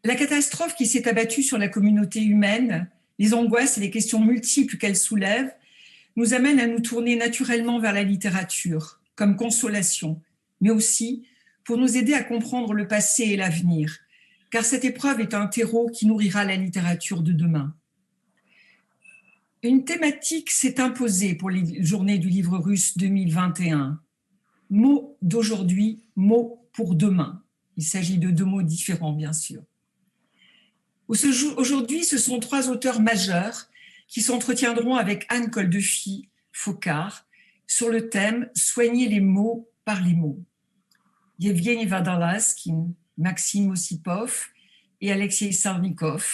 La catastrophe qui s'est abattue sur la communauté humaine, les angoisses et les questions multiples qu'elle soulève, nous amènent à nous tourner naturellement vers la littérature, comme consolation, mais aussi pour nous aider à comprendre le passé et l'avenir, car cette épreuve est un terreau qui nourrira la littérature de demain. Une thématique s'est imposée pour les Journées du livre russe 2021. Mots d'aujourd'hui, mots pour demain. Il s'agit de deux mots différents, bien sûr. Aujourd'hui, ce sont trois auteurs majeurs qui s'entretiendront avec Anne Koldefy-Fokar sur le thème « Soigner les mots par les mots ». Yevgeny Vadalaskine, Maxime Ossipov et Alexei Salnikov,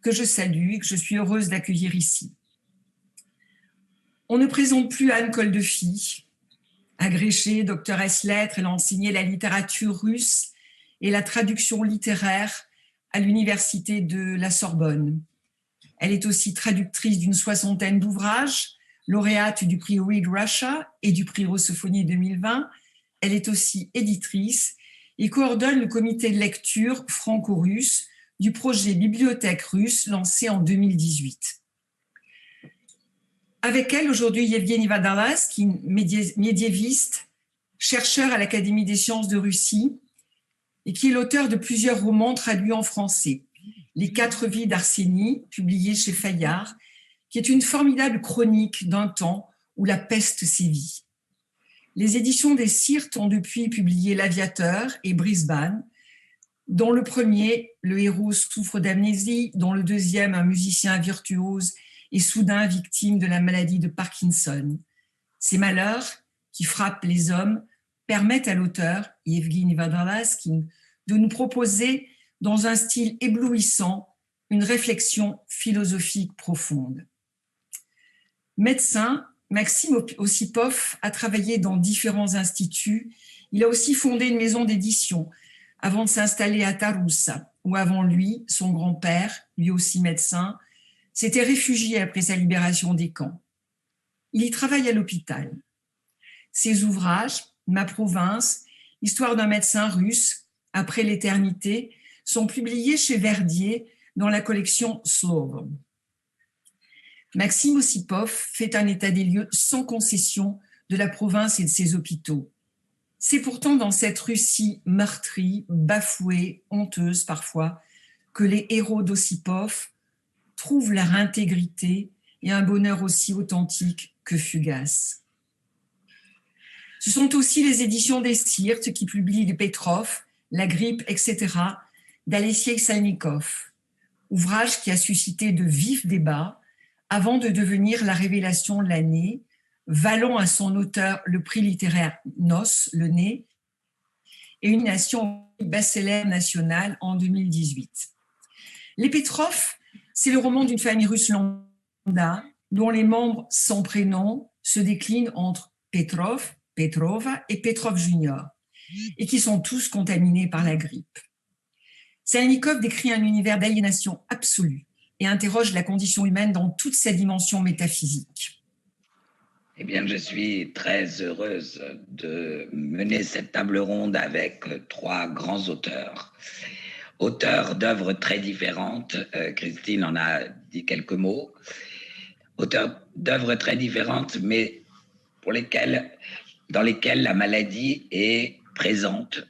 que je salue et que je suis heureuse d'accueillir ici. On ne présente plus Anne Koldefy. Agrégée, doctoresse lettres, elle a enseigné la littérature russe et la traduction littéraire à l'université de la Sorbonne. Elle est aussi traductrice d'une soixantaine d'ouvrages, lauréate du prix Read Russia et du prix Rossophonie 2020. Elle est aussi éditrice et coordonne le comité de lecture franco-russe du projet Bibliothèque russe lancé en 2018. Avec elle, aujourd'hui, Yevgeny Vadalaskine, médiéviste, chercheur à l'Académie des sciences de Russie, et qui est l'auteur de plusieurs romans traduits en français. Les 4 vies d'Arsénie, publié chez Fayard, qui est une formidable chronique d'un temps où la peste sévit. Les éditions des Syrtes ont depuis publié L'Aviateur et Brisbane, dont le premier, le héros souffre d'amnésie, dont le deuxième, un musicien virtuose, est soudain victime de la maladie de Parkinson. Ces malheurs qui frappent les hommes permettent à l'auteur, Yevgeny Vadalaskine, de nous proposer, dans un style éblouissant, une réflexion philosophique profonde. Médecin, Maxime Ossipov a travaillé dans différents instituts. Il a aussi fondé une maison d'édition avant de s'installer à Taroussa, où avant lui, son grand-père, lui aussi médecin, s'était réfugié après sa libération des camps. Il y travaille à l'hôpital. Ses ouvrages, Ma province, Histoire d'un médecin russe, Après l'éternité, sont publiés chez Verdier dans la collection Slovo. Maxime Ossipov fait un état des lieux sans concession de la province et de ses hôpitaux. C'est pourtant dans cette Russie meurtrie, bafouée, honteuse parfois, que les héros d'Ossipov trouvent leur intégrité et un bonheur aussi authentique que fugace. Ce sont aussi les éditions des Syrtes qui publient les Petrov, La grippe, etc., d'Alexei Salnikov, ouvrage qui a suscité de vifs débats avant de devenir la révélation de l'année, valant à son auteur le prix littéraire NOS, le Nez, et une nomination best-seller national en 2018. Les Petrov, c'est le roman d'une famille russe lambda dont les membres sans prénom se déclinent entre Petrov, Petrova et Petrov Junior, et qui sont tous contaminés par la grippe. Salnikov décrit un univers d'aliénation absolue et interroge la condition humaine dans toute sa dimension métaphysique. Eh bien, je suis très heureuse de mener cette table ronde avec 3 grands auteurs. Auteurs d'œuvres très différentes, Christine en a dit quelques mots, auteurs d'œuvres très différentes, mais dans lesquelles la maladie est présente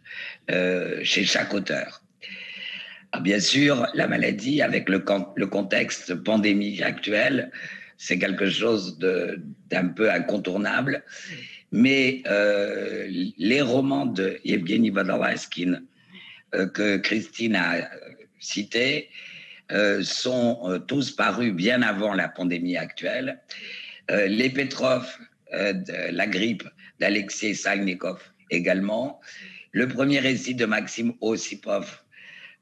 chez chaque auteur. Alors bien sûr, la maladie, avec le contexte pandémique actuel, c'est quelque chose d'un peu incontournable, mais les romans de Yevgeny Vadalaskine que Christine a cités sont tous parus bien avant la pandémie actuelle. Les Petrov, La grippe d'Alexei Salnikov également. Le premier récit de Maxime Ossipov,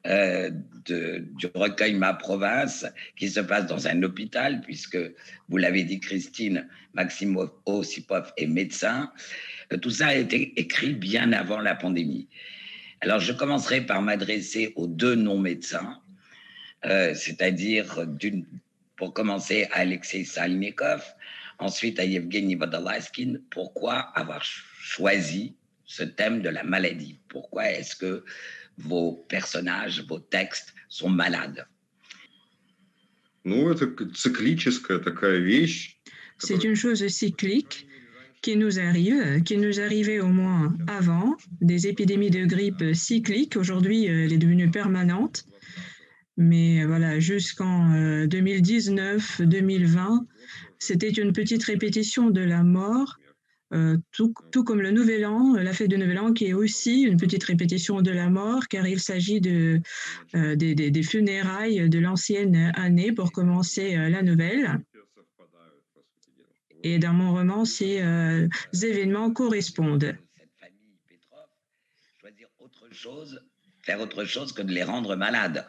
du recueil Ma province, qui se passe dans un hôpital, puisque, vous l'avez dit Christine, Maxime Ossipov est médecin. Tout ça a été écrit bien avant la pandémie. Alors, je commencerai par m'adresser aux 2 non-médecins, c'est-à-dire, pour commencer, à Alexei Salnikov, ensuite à Yevgeny Vadalaskine. Pourquoi avoir choisi ce thème de la maladie? Pourquoi est-ce que vos personnages, vos textes sont malades? Ну, это циклическая такая вещь. C'est une chose cyclique qui nous arrivait au moins avant, des épidémies de grippe cycliques. Aujourd'hui, elle est devenue permanente. Mais voilà, jusqu'en 2019-2020, c'était une petite répétition de la mort, tout comme le Nouvel An, la fête de Nouvel An, qui est aussi une petite répétition de la mort, car il s'agit des funérailles de l'ancienne année pour commencer la nouvelle. Et dans mon roman, ces événements correspondent. Cette famille Petrov, choisir autre chose, faire autre chose que de les rendre malades.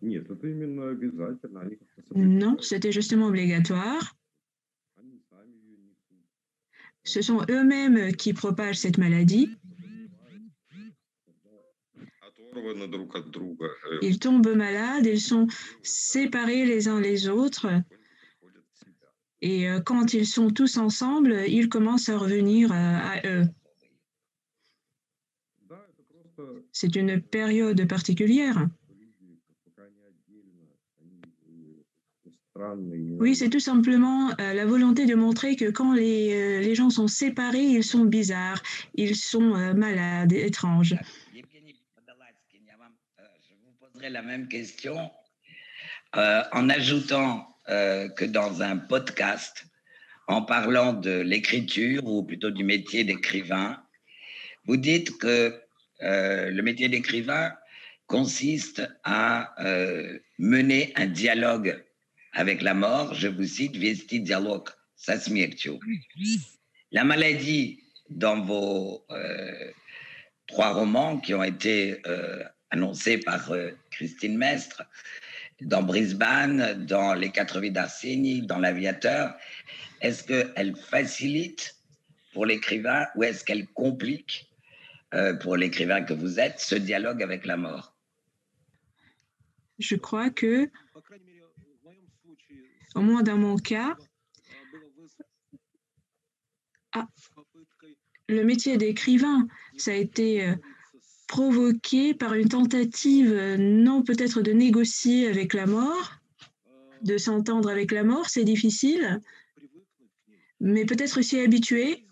Нет, это именно обязательно. Они как-то Non, c'était justement obligatoire. Они сами ее несут. Ce sont eux-mêmes qui propagent cette maladie. Оторваны друг от друга. Ils tombent malades, ils sont séparés les uns les autres. Приходят в себя. Et quand ils sont tous ensemble, ils commencent à revenir à eux. Да, это просто C'est une période particulière. люди, пока они отдельно, они странные. Oui, c'est tout simplement la volonté de montrer que quand les gens sont séparés, ils sont bizarres, ils sont malades, étranges. Evgeny Podolatsky, je vous poserai la même question en ajoutant que dans un podcast, en parlant de l'écriture ou plutôt du métier d'écrivain, vous dites que le métier d'écrivain consiste à mener un dialogue avec la mort. Je vous cite, Vesti dialogue sa смертью. La maladie dans vos 3 romans qui ont été annoncés par Christine Mestre, dans Brisbane, dans Les 4 vies d'Arsenie, dans L'Aviateur, est-ce qu'elle facilite pour l'écrivain ou est-ce qu'elle complique pour l'écrivain que vous êtes ce dialogue avec la mort? Je crois que, au moins dans mon cas, le métier d'écrivain, ça a été provoqué par une tentative, non peut-être de négocier avec la mort, de s'entendre avec la mort, c'est difficile, mais peut-être s'y habituer.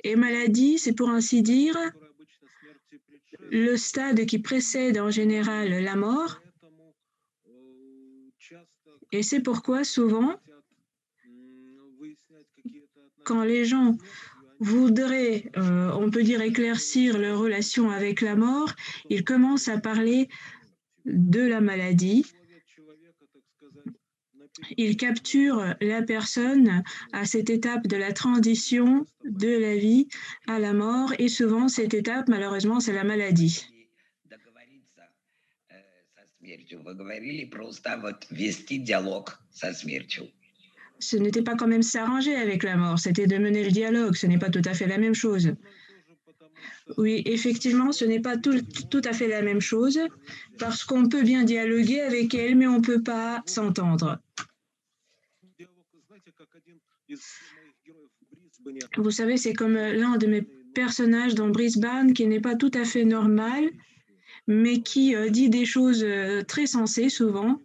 Et maladie, c'est pour ainsi dire le stade qui précède en général la mort. Et c'est pourquoi souvent, quand les gens voudraient, on peut dire, éclaircir leur relation avec la mort, ils commencent à parler de la maladie. Ils capturent la personne à cette étape de la transition de la vie à la mort, et souvent cette étape, malheureusement, c'est la maladie. Вы говорили просто вот вести диалог со смертью. Ce n'était pas quand même s'arranger avec la mort, c'était de mener le dialogue, ce n'est pas tout à fait la même chose. Oui, effectivement, ce n'est pas tout à fait la même chose, parce qu'on peut bien dialoguer avec elle, mais on ne peut pas s'entendre. Vous savez, c'est comme l'un de mes personnages dans Brisbane qui n'est pas tout à fait normal, mais qui dit des choses très sensées souvent.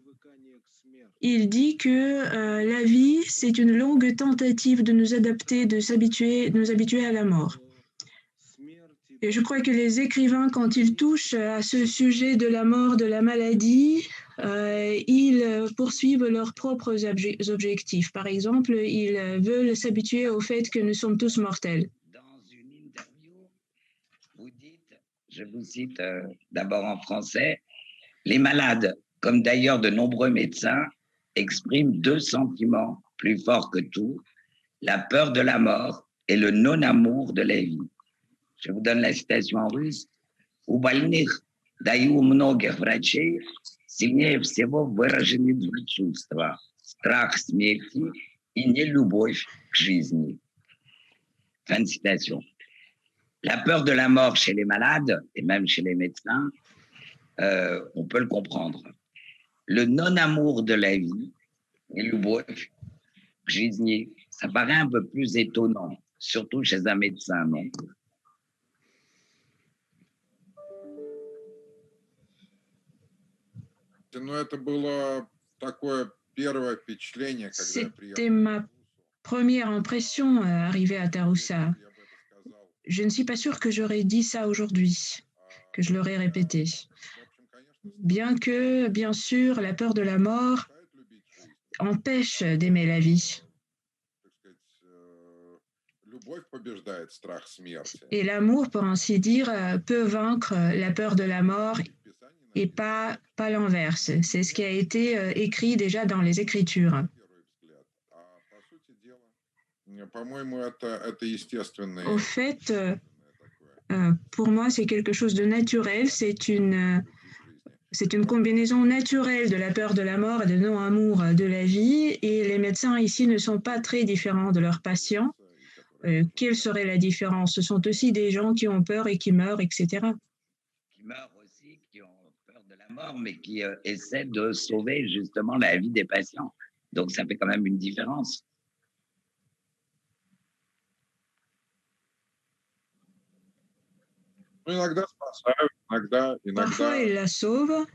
Il dit que la vie, c'est une longue tentative de nous adapter, de nous habituer à la mort. Et je crois que les écrivains, quand ils touchent à ce sujet de la mort, de la maladie, ils poursuivent leurs propres objectifs. Par exemple, ils veulent s'habituer au fait que nous sommes tous mortels. Dans une interview, vous dites, je vous cite d'abord en français, les malades, comme d'ailleurs de nombreux médecins, expriment 2 sentiments plus forts que tout, la peur de la mort et le non-amour de la vie. Je vous donne la citation en russe. У больных, да и у многих врачей, сильнее всего выражены 2 чувства. Страх смерти и нелюбовь к жизни. Fin de citation. La peur de la mort chez les malades, et même chez les médecins, on peut le comprendre. Le non-amour de la vie, нелюбовь к жизни, ça paraît un peu plus étonnant, surtout chez un médecin, non? Ну, это было такое первое впечатление, когда я приехал C'était в ma Тарусу. première impression arrivée à Taroussa. Я бы это сказал. Je ne suis pas sûre que j'aurais dit ça aujourd'hui, que je l'aurais répété. В общем, конечно, Bien que, bien sûr, la peur de la mort мешает любить жизнь. empêche d'aimer la vie. Так сказать, любовь побеждает страх смерти. Et l'amour, pour ainsi dire, peut vaincre la peur de la mort И в Писании et pas l'inverse. C'est ce qui a été écrit déjà dans les Écritures. на первый взгляд. А по сути дела, по-моему, это естественное Au fait, такое pour moi, c'est quelque chose de naturel. любить жизни. C'est une combinaison naturelle de la peur de la mort et de non-amour de la vie. Et les médecins ici ne sont pas très différents de leurs patients. Quelle serait la différence? Ce sont aussi des gens qui ont peur et qui meurent, etc. Qui meurent aussi, qui ont peur de la mort, mais qui essaient de sauver justement la vie des patients. Donc ça fait quand même une différence. Ну, иногда спасают, иногда Parfois, ils la sauvent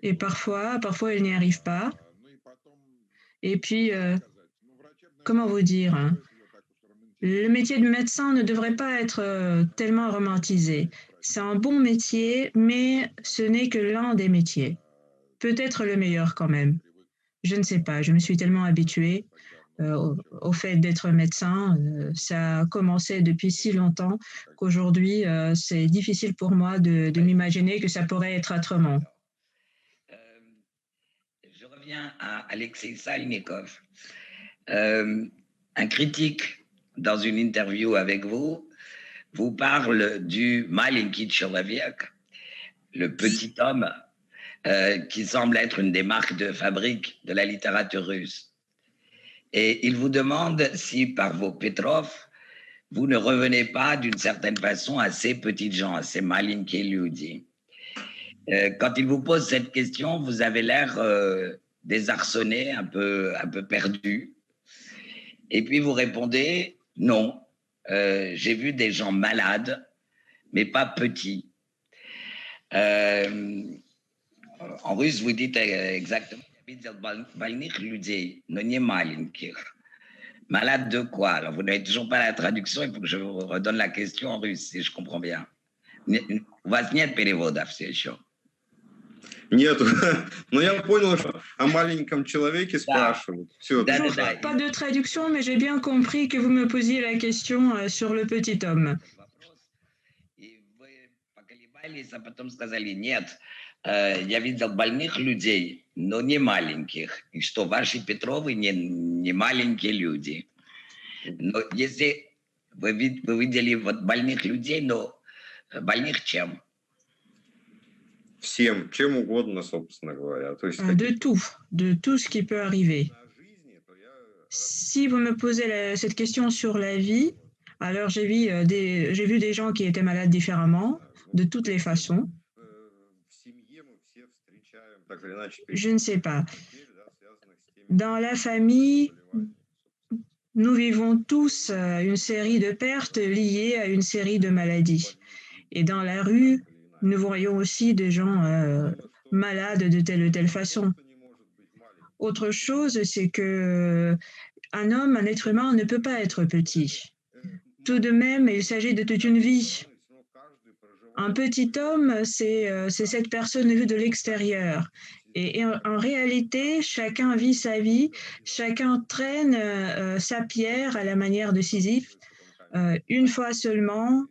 et parfois ils n'y arrivent pas. Ну и потом, Et puis, сказать, ну, врачебная comment vous dire, hein? профессия так уж романтизируется. Le métier de médecin ne devrait pas être tellement romantisé. C'est un bon métier, mais ce n'est que l'un des métiers. Peut-être le meilleur quand même. Je ne sais pas, je me suis tellement habituée au fait d'être médecin. Ça a commencé depuis si longtemps qu'aujourd'hui, c'est difficile pour moi de m'imaginer que ça pourrait être autrement. Euh, je reviens à Alexei Salnikov. Un critique, dans une interview avec vous, vous parle du маленький человек, le petit homme, qui semble être une des marques de fabrique de la littérature russe. Et il vous demande si, par vos Petrov, vous ne revenez pas d'une certaine façon à ces petites gens, à ces маленькие люди. Quand il vous pose cette question, vous avez l'air désarçonné, un peu perdu. Et puis vous répondez, non, j'ai vu des gens malades, mais pas petits. En russe, vous dites exactement, я видел больных людей, но не маленьких. Malade de quoi? Alors, vous n'avez toujours pas la traduction, il faut que je vous redonne la question en russe, si je comprends bien. У вас нет перевода все еще? Нет, но я понял, что о маленьком человеке спрашивают. Все, Да, Toujours да. pas de traduction, mais j'ai bien compris que vous me posiez la question sur le petit homme. И вы поколебались, а потом сказали, нет, я видел больных людей, но не маленьких. И что ваши Петровы не маленькие люди. Но если вы видели вот больных людей, но больных чем? Всем, чем угодно, собственно говоря. То есть De tout ce qui peut arriver. Si vous me posez cette question sur la vie, alors j'ai vu des gens qui étaient malades différemment, de toutes les façons. Je ne sais pas. Dans la famille, nous vivons tous une série de pertes liées à une série de maladies. Et dans la rue, nous voyons aussi des gens malades de telle ou telle façon. Autre chose, c'est que un être humain ne peut pas être petit. Tout de même, il s'agit de toute une vie. Un petit homme, c'est cette personne vue de l'extérieur. Et en réalité, chacun vit sa vie, chacun traîne sa pierre à la manière de Sisyphe, une fois seulement,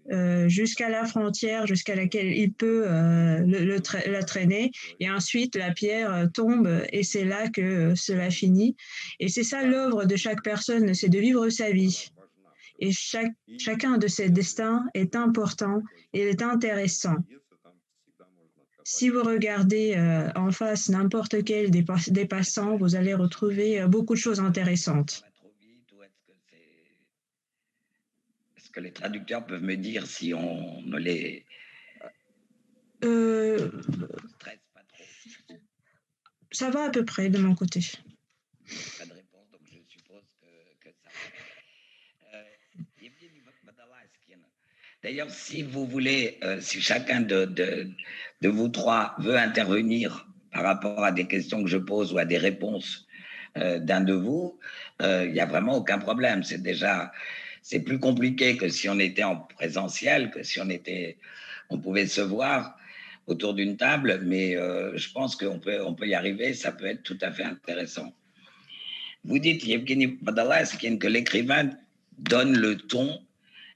jusqu'à la frontière jusqu'à laquelle il peut la traîner, et ensuite la pierre tombe, et c'est là que cela finit. Et c'est ça l'œuvre de chaque personne, c'est de vivre sa vie. Et chacun de ces destins est important et est intéressant. Si vous regardez en face n'importe quel des passants, vous allez retrouver beaucoup de choses intéressantes. Est-ce que les traducteurs peuvent me dire si on ne les stresse pas trop? Ça va à peu près de mon côté. Pas de réponse, donc je suppose que ça va. Evgeny Badalaskine. D'ailleurs, si vous voulez, si chacun de vous trois veut intervenir par rapport à des questions que je pose ou à des réponses d'un de vous, il n'y a vraiment aucun problème. C'est plus compliqué que si on était en présentiel, que si on pouvait se voir autour d'une table, mais je pense qu'on peut y arriver, ça peut être tout à fait intéressant. Vous dites, Yevgeny Podolaskine, que l'écrivain donne le ton,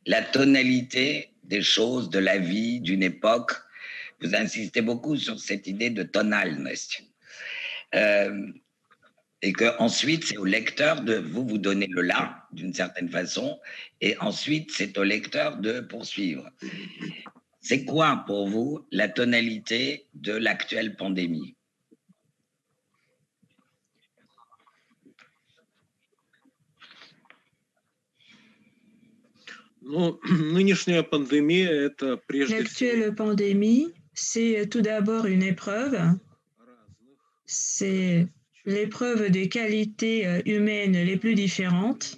la tonalité des choses, de la vie, d'une époque. Vous insistez beaucoup sur cette idée de tonalность. Et qu'ensuite, c'est au lecteur de vous donner le là, d'une certaine façon, et ensuite, c'est au lecteur de poursuivre. C'est quoi pour vous la tonalité de l'actuelle pandémie? L'actuelle pandémie, c'est tout d'abord une épreuve. C'est l'épreuve des qualités humaines les plus différentes.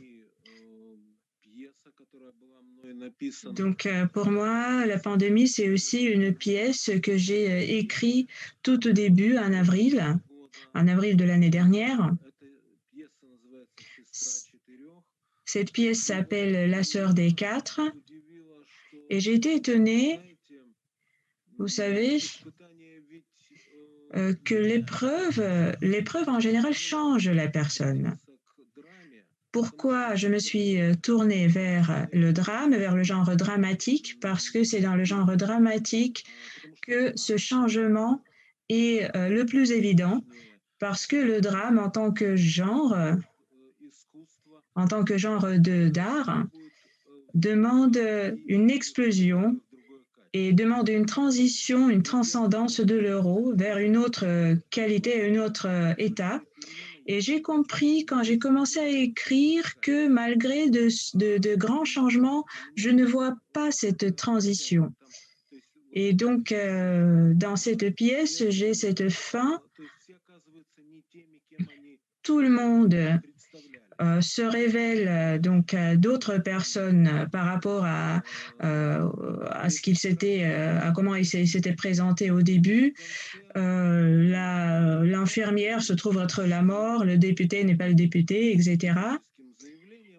Donc, pour moi, la pandémie, c'est aussi une pièce que j'ai écrite tout au début, en avril de l'année dernière. Cette pièce s'appelle La sœur des quatre. Et j'ai été étonnée, vous savez, que l'épreuve en général change la personne. Pourquoi je me suis tournée vers le drame, vers le genre dramatique? Parce que c'est dans le genre dramatique que ce changement est le plus évident, parce que le drame en tant que genre d'art, demande une explosion et demande une transition, une transcendance de l'euro vers une autre qualité, un autre état. Et j'ai compris quand j'ai commencé à écrire que malgré de grands changements, je ne vois pas cette transition. Et donc, dans cette pièce, j'ai cette fin. Tout le monde se révèle donc à d'autres personnes par rapport à ce qu'il s'était, à comment il s'était présenté au début. L'infirmière se trouve être la mort, le député n'est pas le député, etc.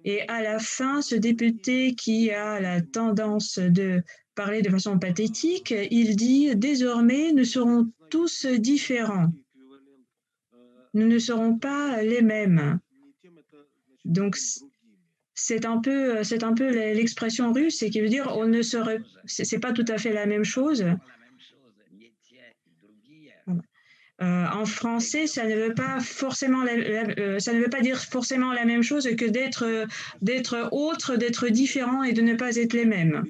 Et à la fin, ce député qui a la tendance de parler de façon pathétique, il dit « Désormais, nous serons tous différents. Nous ne serons pas les mêmes. » Donc, c'est un peu l'expression russe, et qui veut dire c'est pas tout à fait la même chose. En français, ça ne veut pas forcément ça ne veut pas dire forcément la même chose que d'être autre, d'être différent et de ne pas être les mêmes.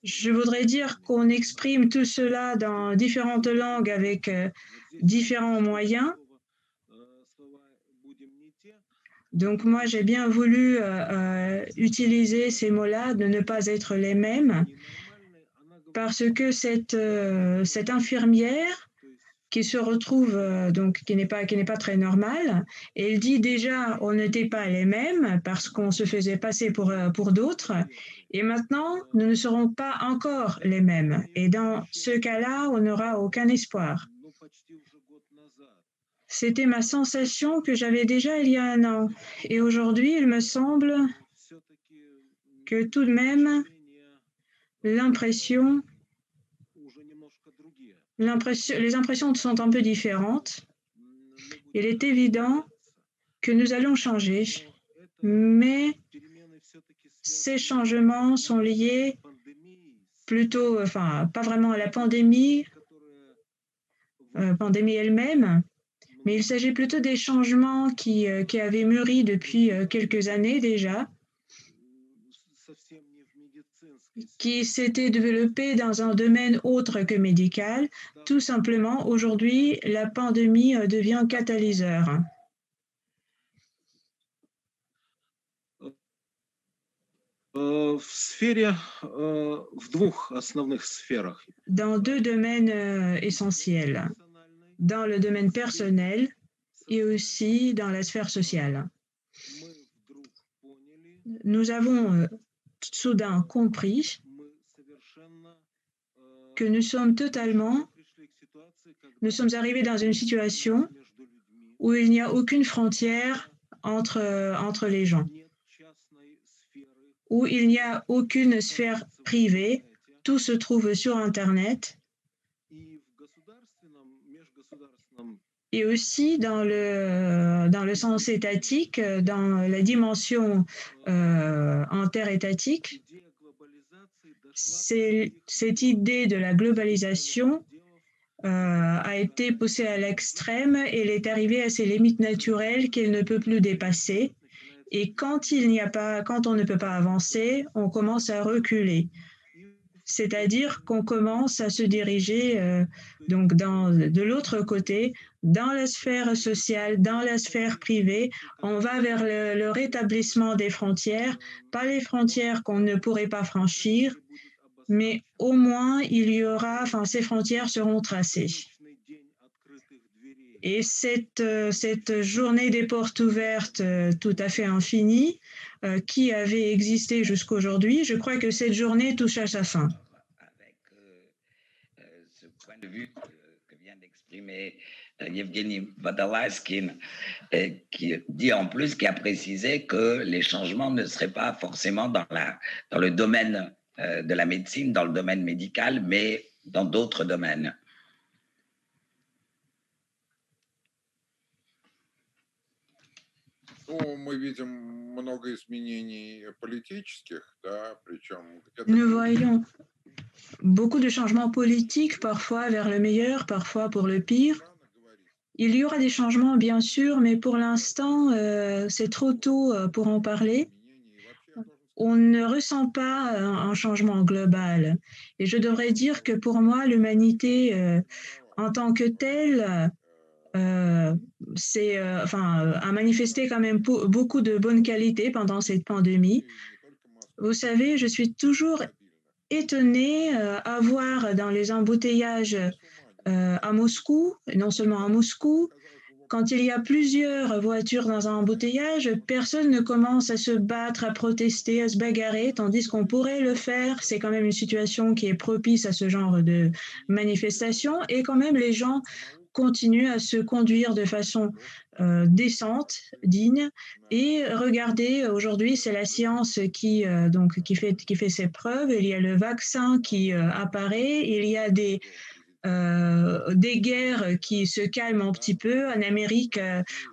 Je voudrais dire qu'on exprime tout cela dans différentes langues avec différents moyens. Donc moi, j'ai bien voulu utiliser ces mots-là, de ne pas être les mêmes, parce que cette infirmière qui se retrouve, donc qui n'est pas très normale, elle dit déjà on n'était pas les mêmes parce qu'on se faisait passer pour d'autres, et maintenant nous ne serons pas encore les mêmes. Et dans ce cas-là, on n'aura aucun espoir. C'était ma sensation que j'avais déjà il y a un an. Et aujourd'hui, il me semble que tout de même, les impressions sont un peu différentes. Il est évident que nous allons changer, mais ces changements sont liés plutôt, pas vraiment à la pandémie elle-même, mais il s'agit plutôt des changements qui avaient mûri depuis quelques années déjà, qui s'étaient développés dans un domaine autre que médical. Tout simplement, aujourd'hui, la pandémie devient catalyseur. Dans deux domaines essentiels, dans le domaine personnel et aussi dans la sphère sociale. Nous avons soudain compris que nous sommes totalement nous sommes arrivés dans une situation où il n'y a aucune frontière entre les gens, où il n'y a aucune sphère privée, tout se trouve sur Internet. Et aussi dans le sens étatique, dans la dimension interétatique, cette idée de la globalisation a été poussée à l'extrême et elle est arrivée à ses limites naturelles qu'elle ne peut plus dépasser. Et quand on ne peut pas avancer, on commence à reculer. C'est-à-dire qu'on commence à se diriger donc de l'autre côté, dans la sphère sociale, dans la sphère privée. On va vers le rétablissement des frontières, pas les frontières qu'on ne pourrait pas franchir, mais au moins ces frontières seront tracées. Et cette journée des portes ouvertes tout à fait infinie, qui avait existé jusqu'aujourd'hui, je crois que cette journée touche à sa fin. Avec ce point de vue que vient d'exprimer Yevgeny Vadalaskine, qui dit en plus, qui a précisé que les changements ne seraient pas forcément dans le domaine de la médecine, dans le domaine médical, mais dans d'autres domaines. Nous voyons beaucoup de changements politiques, parfois vers le meilleur, parfois pour le pire. Il y aura des changements, bien sûr, mais pour l'instant, c'est trop tôt pour en parler. On ne ressent pas un changement global. Et je devrais dire que pour moi, l'humanité en tant que telle, a manifesté quand même beaucoup de bonnes qualités pendant cette pandémie. Vous savez, je suis toujours étonnée à voir dans les embouteillages à Moscou, et non seulement à Moscou, quand il y a plusieurs voitures dans un embouteillage, personne ne commence à se battre, à protester, à se bagarrer, tandis qu'on pourrait le faire. C'est quand même une situation qui est propice à ce genre de manifestation, et quand même les gens continuent à se conduire de façon décente, digne. Et regardez, aujourd'hui, c'est la science qui fait ses preuves. Il y a le vaccin qui apparaît, il y a des guerres qui se calment un petit peu. En Amérique,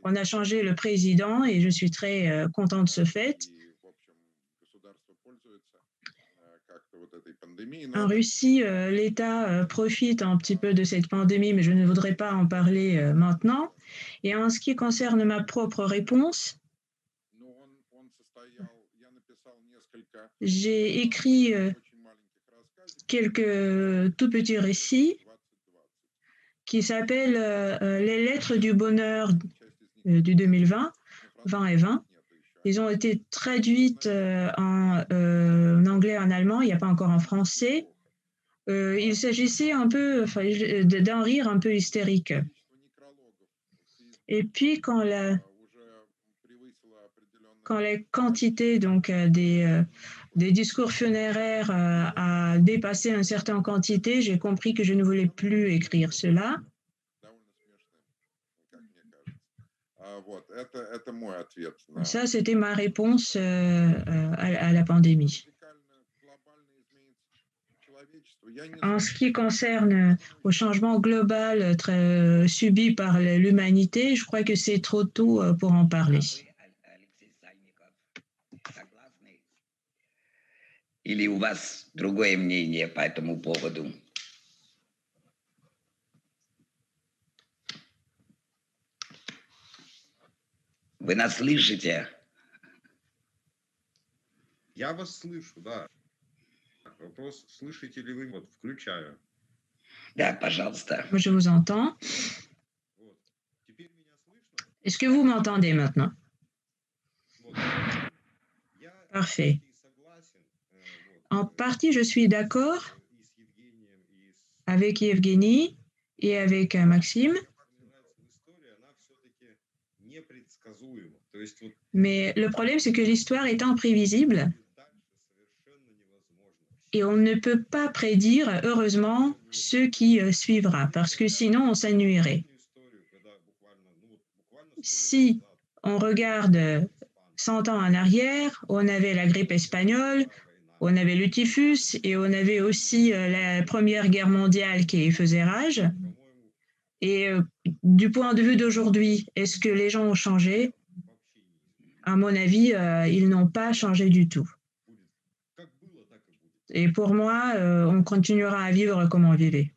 on a changé le président et je suis très contente de ce fait. En Russie, l'État profite un petit peu de cette pandémie, mais je ne voudrais pas en parler maintenant. Et en ce qui concerne ma propre réponse, j'ai écrit quelques tout petits récits qui s'appellent Les lettres du bonheur du 2020, 20 et 20. Ils ont été traduites en anglais et en allemand, il n'y a pas encore en français. Il s'agissait un peu d'un rire un peu hystérique. Et puis quand la quantité donc des discours funéraires a dépassé une certaine quantité, j'ai compris que je ne voulais plus écrire cela. Ça, c'était ma réponse à la pandémie. En ce qui concerne au changement global subi par l'humanité, je crois que c'est trop tôt pour en parler. Или у вас другое мнение по этому поводу? Вы нас слышите? Я вас слышу, да. Вопрос, слышите ли вы? Вот, включаю. Да, пожалуйста. Je vous entends. Est-ce que vous m'entendez maintenant? Parfait. En partie, je suis d'accord avec Yevgeny et avec Maxime. Mais le problème, c'est que l'histoire est imprévisible. Et on ne peut pas prédire, heureusement, ce qui suivra, parce que sinon on s'ennuierait. Si on regarde 100 ans en arrière, on avait la grippe espagnole, on avait le typhus et on avait aussi la Première Guerre mondiale qui faisait rage. Et du point de vue d'aujourd'hui, est-ce que les gens ont changé? À mon avis, ils n'ont pas changé du tout. Et pour moi, on continuera à vivre comme on vivait.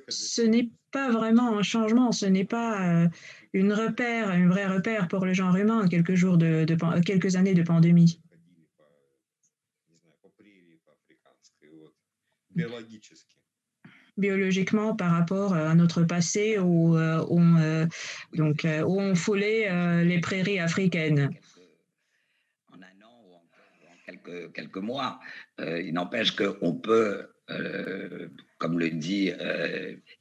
Ce n'est pas vraiment un changement, ce n'est pas un vrai repère pour le genre humain, quelques années de pandémie. Biologiquement par rapport à notre passé où on foulait les prairies africaines. En un an ou en quelques mois, il n'empêche qu'on peut, comme le dit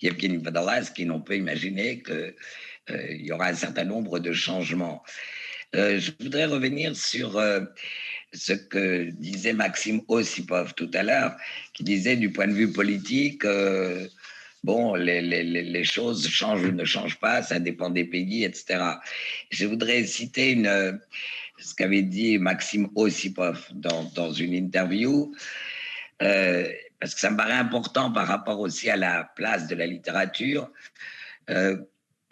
Yevgeny Vadalaski, on peut imaginer qu'il y aura un certain nombre de changements. Je voudrais revenir sur ce que disait Maxime Ossipov tout à l'heure, qui disait du point de vue politique, bon, les choses changent ou ne changent pas, ça dépend des pays, etc. Je voudrais citer ce qu'avait dit Maxime Ossipov dans une interview, parce que ça me paraît important par rapport aussi à la place de la littérature.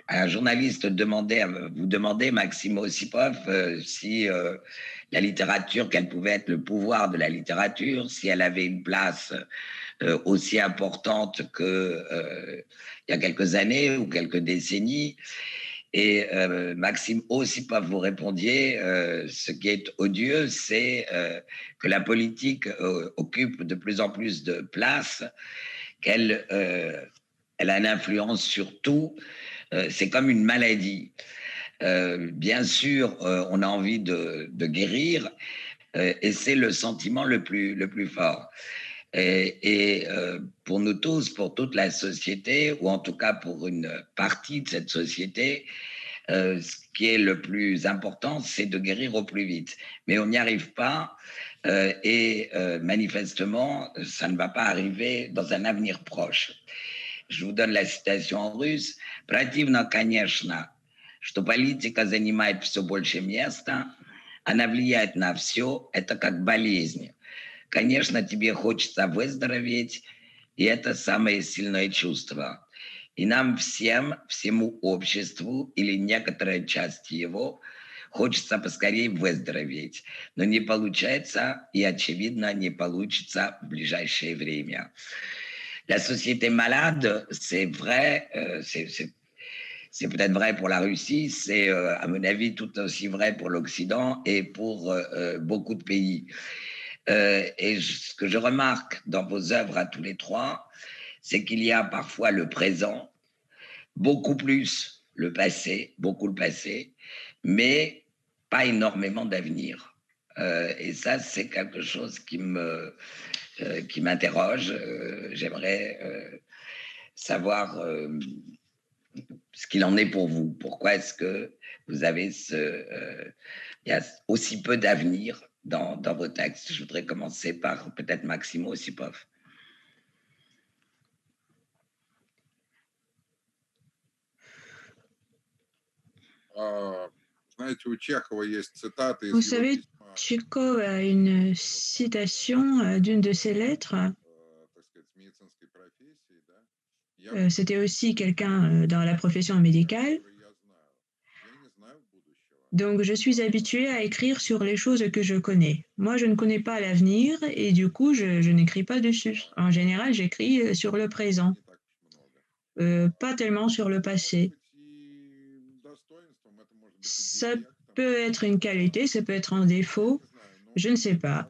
Un journaliste vous demandait, Maxime Ossipov, si la littérature, quel pouvait être le pouvoir de la littérature, si elle avait une place aussi importante qu'il y a quelques années ou quelques décennies. Et Maxime Ossipov, vous répondiez, ce qui est odieux, c'est que la politique occupe de plus en plus de place, qu'elle elle a une influence sur tout. C'est comme une maladie. Bien sûr, on a envie de guérir, et c'est le sentiment le plus fort. Et pour nous tous, pour toute la société, ou en tout cas pour une partie de cette société, ce qui est le plus important, c'est de guérir au plus vite. Mais on n'y arrive pas, et manifestement, ça ne va pas arriver dans un avenir proche. Je vous donne la citation en russe. Противно, конечно, что политика занимает все больше места, она влияет на все, это как болезнь. Конечно, тебе хочется выздороветь, и это самое сильное чувство. И нам всему обществу или некоторой части его хочется поскорее выздороветь. Но не получается, и, очевидно, не получится в ближайшее время. La société malade, c'est vrai, c'est peut-être vrai pour la Russie, c'est à mon avis tout aussi vrai pour l'Occident et pour beaucoup de pays. Et ce que je remarque dans vos œuvres à tous les trois, c'est qu'il y a parfois le présent, beaucoup plus beaucoup le passé, mais pas énormément d'avenir. Et ça, c'est quelque chose qui m'interroge. J'aimerais savoir ce qu'il en est pour vous. Pourquoi est-ce que vous avez il y a aussi peu d'avenir dans vos textes? Je voudrais commencer par peut-être Maxime Ossipov. Vous savez, Tchekhov a une citation d'une de ses lettres. C'était aussi quelqu'un dans la profession médicale. Donc, je suis habituée à écrire sur les choses que je connais. Moi, je ne connais pas l'avenir et du coup, je n'écris pas dessus. En général, j'écris sur le présent, pas tellement sur le passé. Ça peut être une qualité, ça peut être un défaut, je ne sais pas.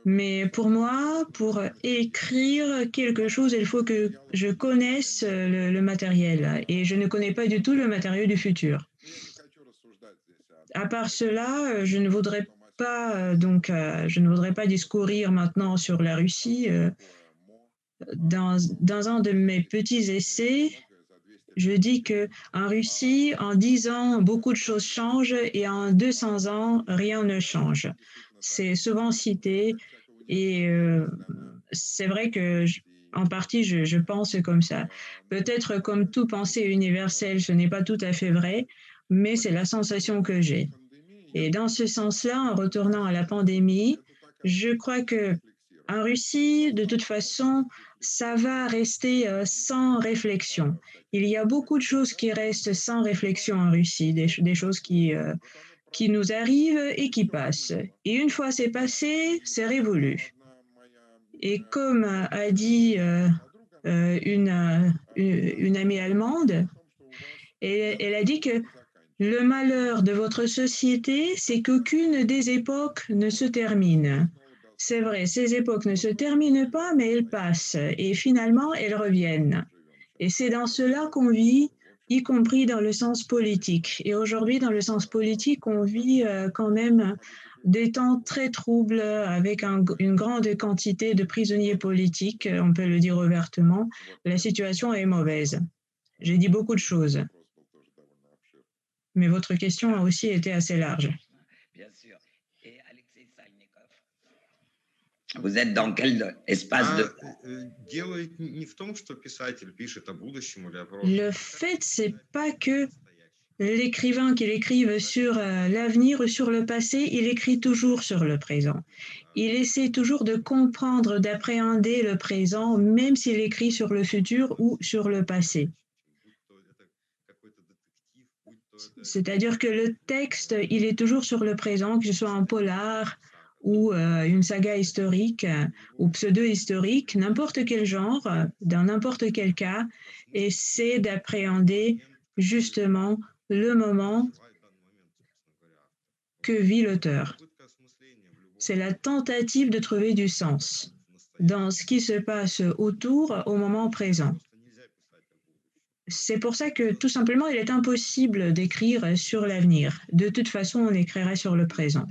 Mais pour moi, pour écrire quelque chose, il faut que je connaisse le matériel et je ne connais pas du tout le matériau du futur. À part cela, je ne voudrais pas discourir maintenant sur la Russie. Dans un de mes petits essais, Je dis qu'en Russie, en 10 ans, beaucoup de choses changent et en 200 ans, rien ne change. C'est souvent cité et c'est vrai que, en partie, je pense comme ça. Peut-être comme toute pensée universelle, ce n'est pas tout à fait vrai, mais c'est la sensation que j'ai. Et dans ce sens-là, en retournant à la pandémie, je crois que en Russie, de toute façon, ça va rester sans réflexion. Il y a beaucoup de choses qui restent sans réflexion en Russie, des choses qui nous arrivent et qui passent. Et une fois c'est passé, c'est révolu. Et comme a dit une amie allemande, elle a dit que le malheur de votre société, c'est qu'aucune des époques ne se termine. C'est vrai, ces époques ne se terminent pas, mais elles passent et finalement elles reviennent. Et c'est dans cela qu'on vit, y compris dans le sens politique. Et aujourd'hui, dans le sens politique, on vit quand même des temps très troubles avec une grande quantité de prisonniers politiques, on peut le dire ouvertement. La situation est mauvaise. J'ai dit beaucoup de choses. Mais votre question a aussi été assez large. Bien sûr. Et Alexei Salnikov, vous êtes dans quel espace de... Дело не в том, что писатель пишет о будущем или о Le прошлом. fait, c'est pas que l'écrivain qu'il écrive sur l'avenir ou sur le passé, il écrit toujours sur le présent. Il essaie toujours de comprendre, d'appréhender le présent, même s'il écrit sur le futur ou sur le passé. C'est-à-dire que le texte, il est toujours sur le présent, que ce soit un polar ou une saga historique ou pseudo-historique, n'importe quel genre, dans n'importe quel cas, essaie d'appréhender justement le moment que vit l'auteur. C'est la tentative de trouver du sens dans ce qui se passe autour au moment présent. C'est pour ça que, tout simplement, il est impossible d'écrire sur l'avenir. De toute façon, on écrira sur le présent.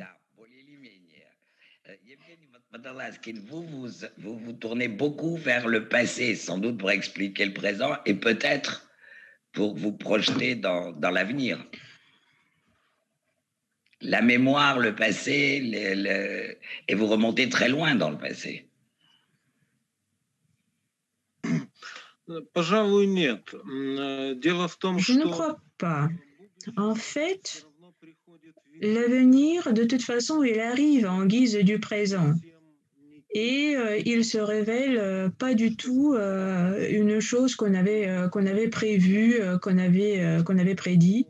Vous tournez beaucoup vers le passé, sans doute pour expliquer le présent et peut-être pour vous projeter dans l'avenir. La mémoire, le passé, et vous remontez très loin dans le passé. Je ne crois pas. En fait, l'avenir, de toute façon, il arrive en guise du présent. Et il se révèle pas du tout une chose qu'on avait prévue, qu'on avait prédit.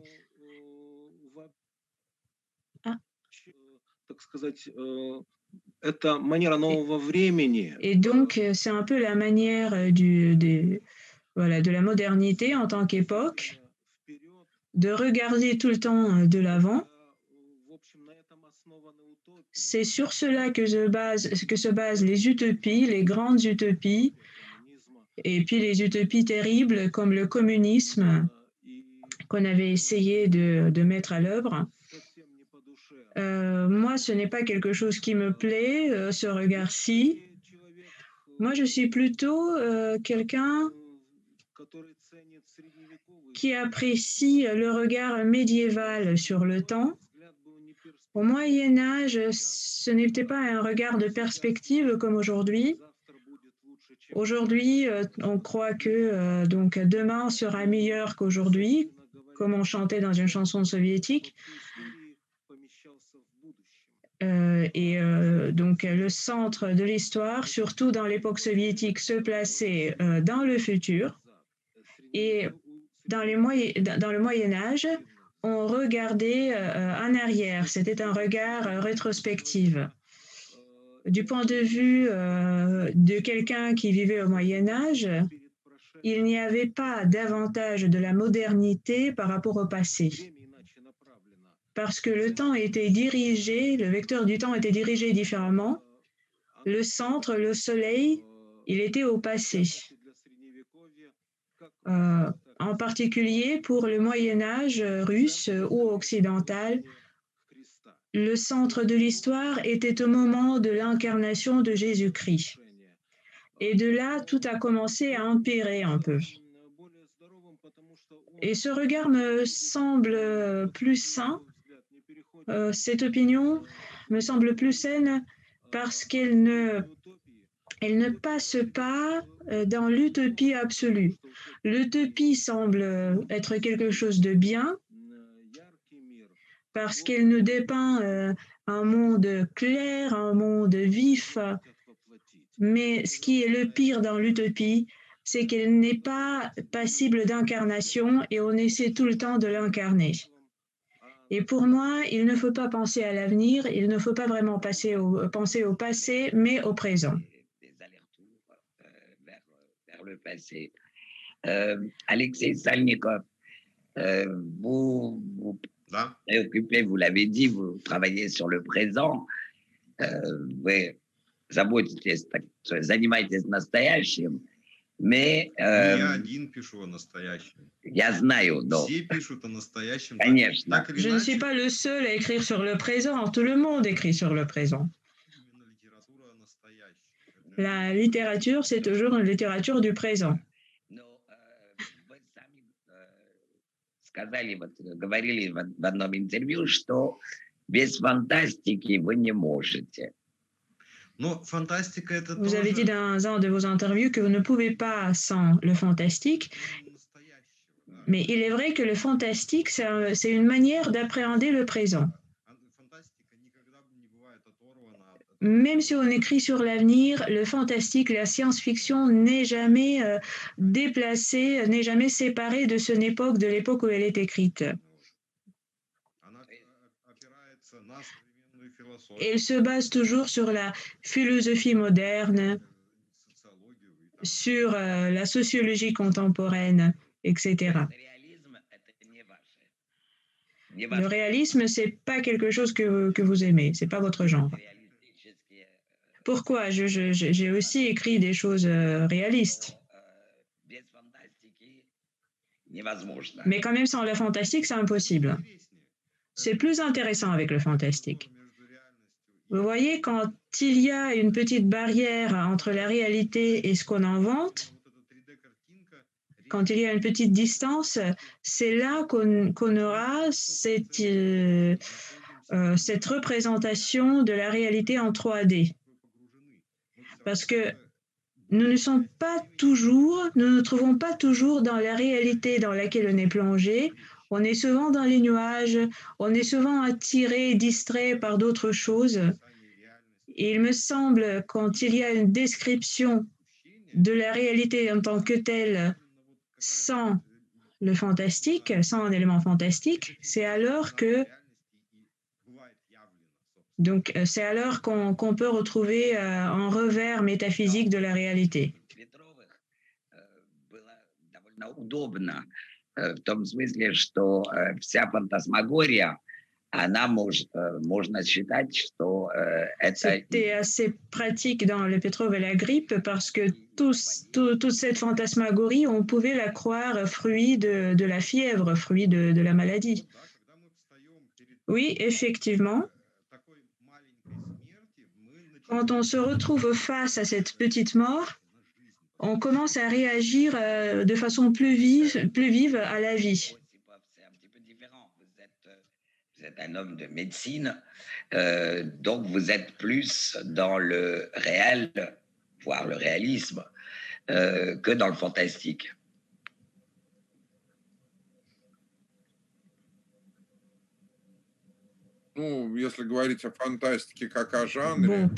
Et donc, c'est un peu la manière de la modernité en tant qu'époque, de regarder tout le temps de l'avant. C'est sur cela que se basent les utopies, les grandes utopies, et puis les utopies terribles comme le communisme qu'on avait essayé de mettre à l'œuvre. Moi, ce n'est pas quelque chose qui me plaît, ce regard-ci. Moi, je suis plutôt quelqu'un qui apprécie le regard médiéval sur le temps. Au Moyen Âge, ce n'était pas un regard de perspective comme aujourd'hui. Aujourd'hui, on croit que donc demain sera meilleur qu'aujourd'hui, comme on chantait dans une chanson soviétique. Donc le centre de l'histoire, surtout dans l'époque soviétique, se plaçait dans le futur. Et dans le Moyen Âge, on regardait en arrière. C'était un regard rétrospectif. Du point de vue de quelqu'un qui vivait au Moyen Âge, il n'y avait pas d'avantage de la modernité par rapport au passé. Parce que le temps était dirigé, le vecteur du temps était dirigé différemment. Le centre, le soleil, il était au passé. En particulier pour le Moyen Âge russe ou occidental, le centre de l'histoire était au moment de l'incarnation de Jésus-Christ. Et de là, tout a commencé à empirer un peu. Et ce regard me semble plus sain. Cette opinion me semble plus saine parce qu'elle ne passe pas dans l'utopie absolue. L'utopie semble être quelque chose de bien parce qu'elle nous dépeint un monde clair, un monde vif. Mais ce qui est le pire dans l'utopie, c'est qu'elle n'est pas passible d'incarnation et on essaie tout le temps de l'incarner. Et pour moi, il ne faut pas penser à l'avenir, il ne faut pas vraiment penser au passé, mais au présent. Des allers-retours vers le passé. Alexei Salnikov, vous Да. préoccupez, vous l'avez dit, vous travaillez sur le présent. Вы занимаетесь настоящим, mais Не я один пишу о настоящем. я знаю, но, Все пишут о настоящем. конечно, Так или Je ne suis иначе, pas le seul à écrire sur le présent, tout le monde écrit sur le présent. именно литература о настоящем. La littérature, c'est toujours une littérature du présent. но вы сами сказали, вот, говорили в одном интервью, что без фантастики вы не можете. Но фантастика это Vous avez dit тоже dans un de vos interviews que vous ne pouvez pas sans le fantastique, настоящего. Да. mais il est vrai que le fantastique, c'est une manière d'appréhender le présent. Фантастика никогда не бывает оторвана от Même si on écrit sur l'avenir, le fantastique, la science-fiction n'est jamais déplacée, n'est jamais séparée de son époque, de l'époque où elle est écrite. Она опирается на современную философию, Elle se base toujours sur la philosophie moderne, социологию и там sur la sociologie contemporaine, etc. Реализм это не ваше. Не Le ваше. réalisme, c'est pas quelque chose que vous aimez, c'est pas votre genre. Реалистические, Pourquoi j'ai aussi écrit des choses réalistes, без фантастики невозможно. mais quand même sans le fantastique, c'est impossible. интереснее. C'est plus intéressant avec le fantastique. Между реальностью Vous voyez, quand il y a une petite barrière entre la réalité et ce qu'on invente, вот эта 3D-картинка quand il y a une petite distance, c'est là qu'on aura cette représentation de la réalité en 3D. Parce que nous ne trouvons pas toujours dans la réalité dans laquelle on est plongé. On est souvent dans les nuages, on est souvent attiré, distrait par d'autres choses. Et il me semble, quand il y a une description de la réalité en tant que telle, sans le fantastique, sans un élément fantastique, c'est alors qu'on peut retrouver un revers métaphysique de la réalité. Ветровых было довольно удобно в том смысле, что вся фантасмагория, она можно считать, что это C'était assez pratique dans le Petrov et la grippe parce que toute cette fantasmagorie, on pouvait la croire fruit de la fièvre, fruit de la maladie. да, когда мы встаем перед Oui, effectivement, такой маленькой смерти, мы начинаем quand on se retrouve face à cette petite mort, on commence à réagir de façon plus vive à la vie. Осипов, c'est un petit peu différent. Vous êtes un homme de médecine, donc vous êtes plus dans le réel, voire le réalisme, que dans le fantastique. Ну, если говорить о фантастике как о жанре, Bon,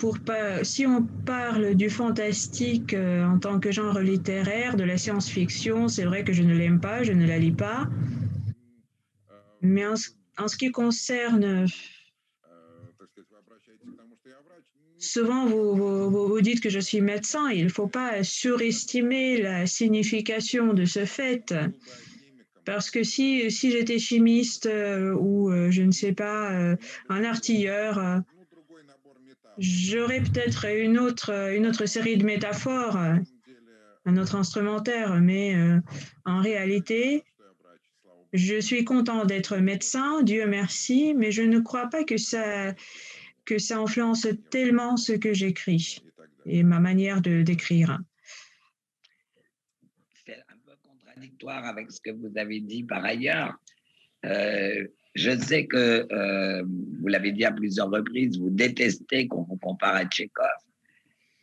si on parle du fantastique en tant que genre littéraire, de la science-fiction, c'est vrai que je ne l'aime pas, je ne la lis pas. Mais en ce qui concerne, так сказать, вы обращаетесь к тому, что я врач. souvent vous dites que je suis médecin, il ne faut pas surestimer la signification de ce fait. Parce que si j'étais chimiste ou, je ne sais pas, un artilleur, Ну, другой набор метафор. j'aurais peut-être une autre série de métaphores, На самом деле, un autre instrumentaire, mais en réalité, что я врач, слава богу. je suis content d'être médecin, Dieu merci, mais je ne crois pas que ça influence tellement ce que j'écris И так далее. et ma manière d'écrire. C'est un peu Contradictoire avec ce que vous avez dit par ailleurs. Je sais que vous l'avez dit à plusieurs reprises, vous détestez qu'on vous compare à Tchekhov.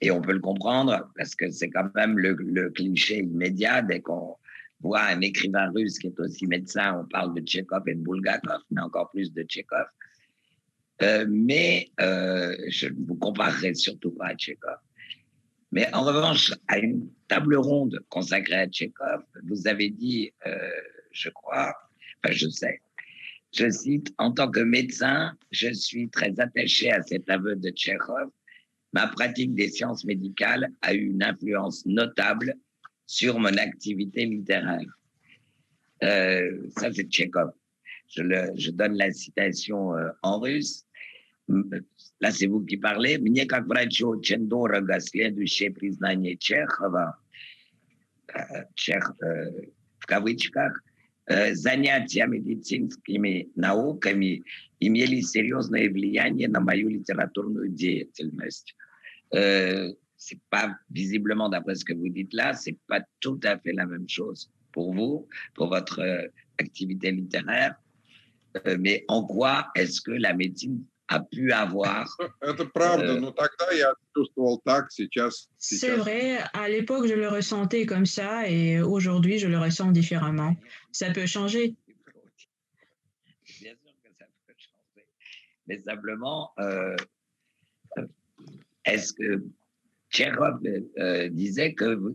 Et on peut le comprendre parce que c'est quand même le cliché immédiat. Dès qu'on voit un écrivain russe qui est aussi médecin, on parle de Tchekhov et de Bulgakov, mais encore plus de Tchekhov. Mais je ne vous comparerai surtout pas à Tchekhov. Mais en revanche, à une table ronde consacrée à Tchekhov, vous avez dit, je crois, enfin je sais, je cite, « En tant que médecin, je suis très attaché à cet aveu de Tchekhov. Ma pratique des sciences médicales a eu une influence notable sur mon activité littéraire. » Ça, c'est Tchekhov. Je donne la citation en russe. Là, c'est vous qui parlez. Мне как врачу очень дорого следующее признание Чехова, в кавычках, занятия медицинскими науками имели серьезное влияние на мою литературную деятельность. C'est pas visiblement, d'après ce que vous dites là, c'est pas tout à fait la même chose pour vous, pour votre activité littéraire. Mais en quoi est-ce que la médecine a pu avoir... Это правда, но тогда я чувствовал так, сейчас... C'est vrai, à l'époque, je le ressentais comme ça et aujourd'hui, je le ressens différemment. Ça peut changer. Bien sûr que ça peut changer. Mais simplement, est-ce que Tchekhov disait que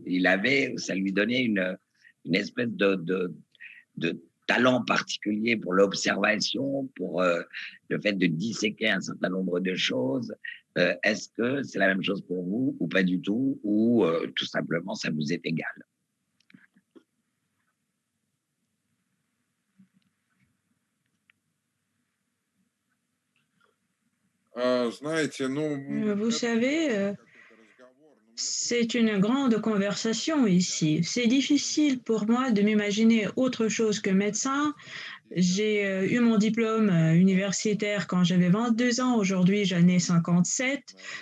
ça lui donnait une espèce de talent particulier pour l'observation, pour le fait de disséquer un certain nombre de choses. Est-ce que c'est la même chose pour vous ou pas du tout, ou tout simplement ça vous est égal? Vous savez, c'est une grande conversation ici. C'est difficile pour moi de m'imaginer autre chose que médecin. J'ai eu mon diplôme universitaire quand j'avais 22 ans. Aujourd'hui, j'en ai 57.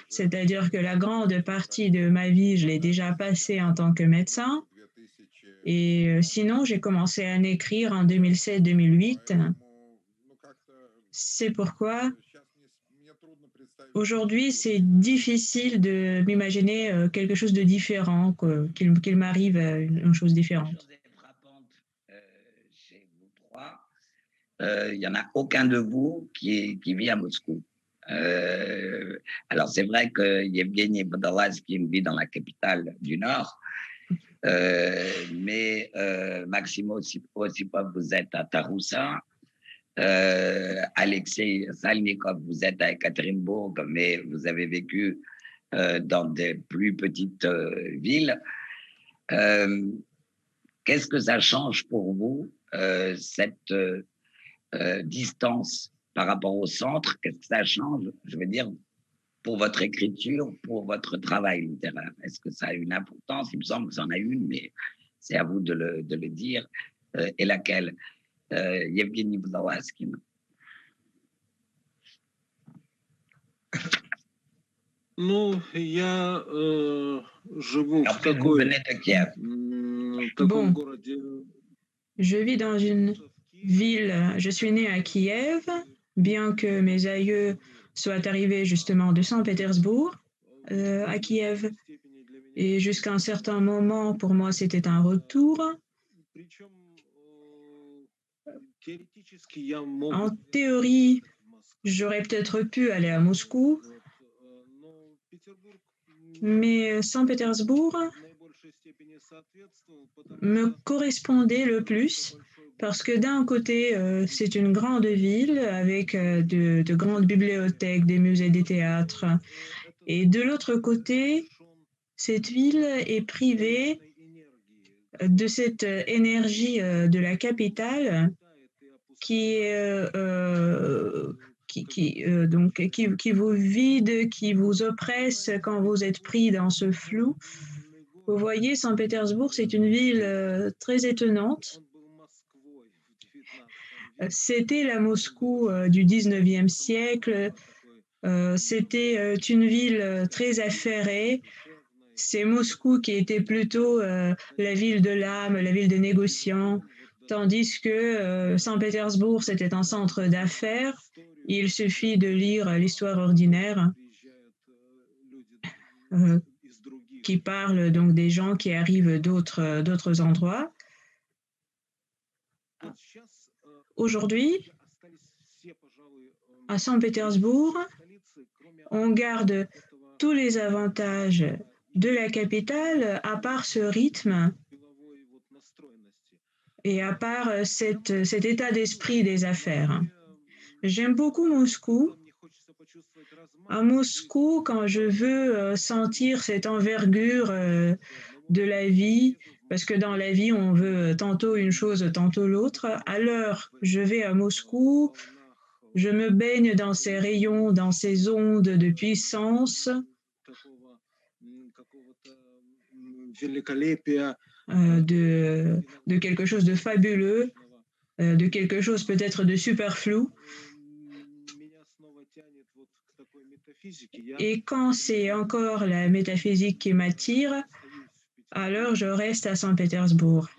C'est-à-dire que la grande partie de ma vie, je l'ai déjà passée en tant que médecin. Et sinon, j'ai commencé à en écrire en 2007-2008. C'est pourquoi aujourd'hui, c'est difficile de m'imaginer quelque chose de différent, qu'il m'arrive une chose différente. Chez vous trois, il n'y en a aucun de vous qui vit à Moscou. Alors, c'est vrai que Yevgeny Vodolazkin vit dans la capitale du Nord, mais Maxime Osipov, vous êtes à Taroussa. Alexei Salnikov, vous êtes à Ekaterinbourg, mais vous avez vécu dans des plus petites villes. Qu'est-ce que ça change pour vous, cette distance par rapport au centre? Qu'est-ce que ça change, je veux dire, pour votre écriture, pour votre travail littéraire? Est-ce que ça a une importance? Il me semble que ça en a une, mais c'est à vous de le dire. Et laquelle? Yevgeny Vodolazkin. Ну, я живу в Vous venez de Kiev. таком городе. Je vis dans une ville, je suis née à Kiev, bien que mes aïeux soient arrivés justement de Saint-Pétersbourg à Kiev. Et jusqu'à un certain moment, pour moi, c'était un retour. En théorie, j'aurais peut-être pu aller à Moscou, mais Saint-Pétersbourg me correspondait le plus parce que d'un côté, c'est une grande ville avec de grandes bibliothèques, des musées, des théâtres. Et de l'autre côté, cette ville est privée de cette énergie de la capitale qui vous vide, qui vous oppresse quand vous êtes pris dans ce flou. Vous voyez, Saint-Pétersbourg, c'est une ville très étonnante. C'était la Moscou du 19e siècle. C'était une ville très affairée. c'est Moscou qui était plutôt la ville de l'âme, la ville des négociants, tandis que Saint-Pétersbourg, c'était un centre d'affaires. Il suffit de lire l'histoire ordinaire qui parle donc des gens qui arrivent d'autres endroits. Aujourd'hui, à Saint-Pétersbourg, on garde tous les avantages de la capitale, à part ce rythme et à part cet état d'esprit des affaires. J'aime beaucoup Moscou. À Moscou, quand je veux sentir cette envergure de la vie, parce que dans la vie, on veut tantôt une chose, tantôt l'autre, alors je vais à Moscou, je me baigne dans ces rayons, dans ces ondes de puissance, de quelque chose de fabuleux, de quelque chose peut-être de superflu. Et quand c'est encore la métaphysique qui m'attire, alors je reste à Saint-Pétersbourg.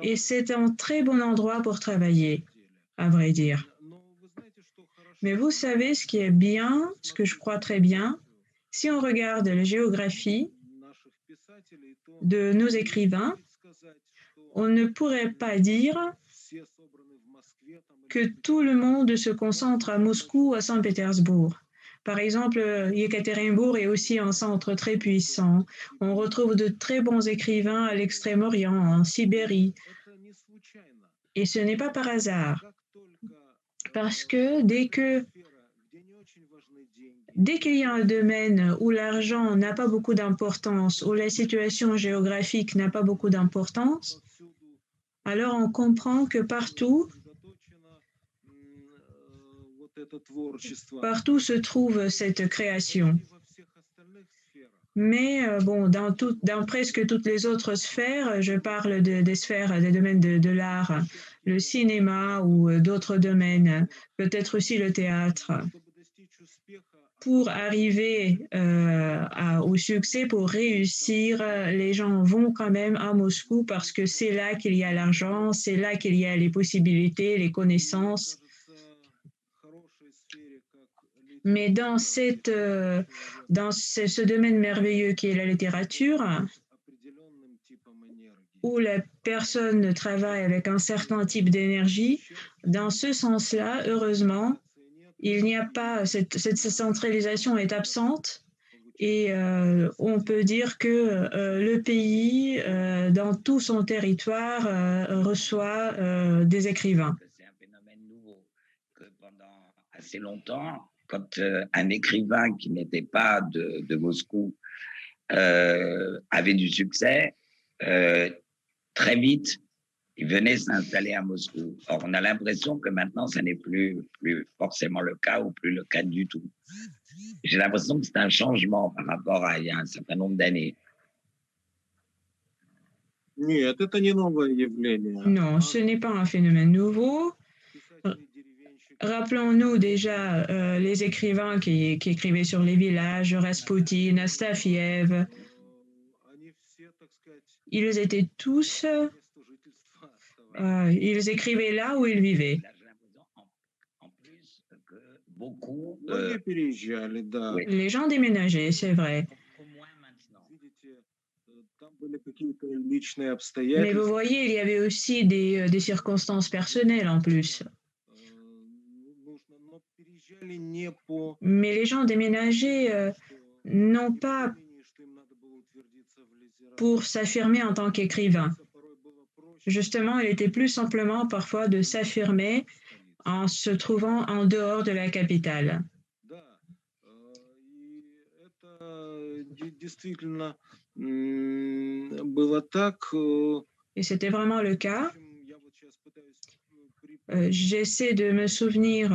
Et c'est un très bon endroit pour travailler, à vrai dire. Mais vous savez ce qui est bien, ce que je crois très bien, si on regarde la géographie de nos écrivains, on ne pourrait pas dire que tout le monde se concentre à Moscou ou à Saint-Pétersbourg. Par exemple, Yekaterinbourg est aussi un centre très puissant. On retrouve de très bons écrivains à l'Extrême-Orient, en Sibérie. Et ce n'est pas par hasard. Parce que dès qu'il y a un domaine où l'argent n'a pas beaucoup d'importance, où la situation géographique n'a pas beaucoup d'importance, alors on comprend que partout se trouve cette création. Mais bon, dans presque toutes les autres sphères, je parle des sphères, des domaines de l'art, le cinéma ou d'autres domaines, peut-être aussi le théâtre. Pour arriver au succès, pour réussir, les gens vont quand même à Moscou parce que c'est là qu'il y a l'argent, c'est là qu'il y a les possibilités, les connaissances. Mais dans ce domaine merveilleux qui est la littérature, où la personne travaille avec un certain type d'énergie, dans ce sens-là, heureusement, il n'y a pas, cette centralisation est absente et on peut dire que le pays, dans tout son territoire, reçoit des écrivains. C'est un phénomène nouveau que pendant assez longtemps, quand un écrivain qui n'était pas de Moscou avait du succès, très vite, il venait s'installer à Moscou. Or, on a l'impression que maintenant, ça n'est plus forcément le cas ou plus le cas du tout. J'ai l'impression que c'est un changement par rapport à il y a un certain nombre d'années. Нет, это не новое явление. Non, ce n'est pas un phénomène nouveau. Rappelons-nous déjà les écrivains qui écrivaient sur les villages, Raspoutine, Astafiev. Ils étaient tous, ils écrivaient là où ils vivaient. Là, j'ai l'impression, en plus, que beaucoup, Многие переезжали, да. oui. Les gens déménageaient, c'est vrai. Beaucoup moins maintenant. Видите, там были какие-то личные Mais обстоятельства. vous voyez, il y avait aussi des circonstances personnelles en plus. Но переезжали не по Mais les gens déménageaient non pas что им надо было утвердиться в литературе. pour s'affirmer en tant qu'écrivain. Justement, il était plus simplement parfois de s'affirmer en se trouvant en dehors de la capitale. Да, и это действительно было так. Et c'était vraiment le cas. Я вот сейчас пытаюсь J'essaie de me souvenir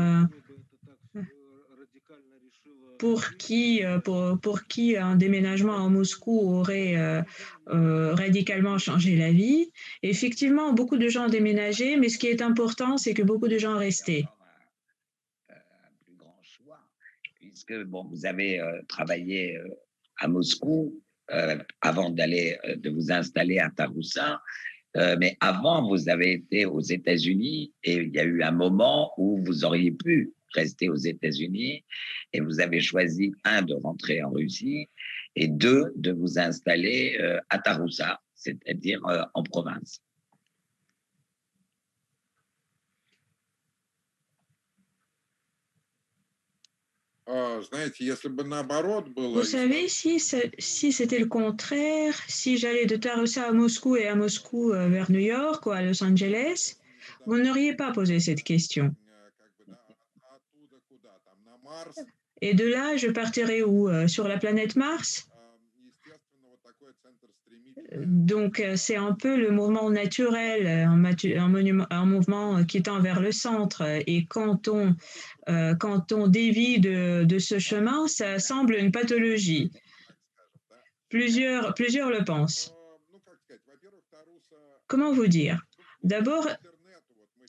pour qui un déménagement à Moscou aurait radicalement changé la vie. Effectivement, beaucoup de gens ont déménagé, mais ce qui est important, c'est que beaucoup de gens restaient. Un plus grand choix, puisque parce que bon, vous avez travaillé à Moscou avant de vous installer à Taroussa. Mais avant, vous avez été aux États-Unis et il y a eu un moment où vous auriez pu rester aux États-Unis et vous avez choisi, un, de rentrer en Russie et deux, de vous installer à Taroussa, c'est-à-dire en province. Vous savez, si c'était le contraire, si j'allais de Taroussa à Moscou et à Moscou vers New York ou à Los Angeles, vous n'auriez pas posé cette question. Et de là, je partirais où? Sur la planète Mars? Donc, c'est un peu le mouvement naturel, un mouvement qui tend vers le centre. Et quand on dévie de ce chemin, ça semble une pathologie. Plusieurs le pensent. Comment vous dire? D'abord,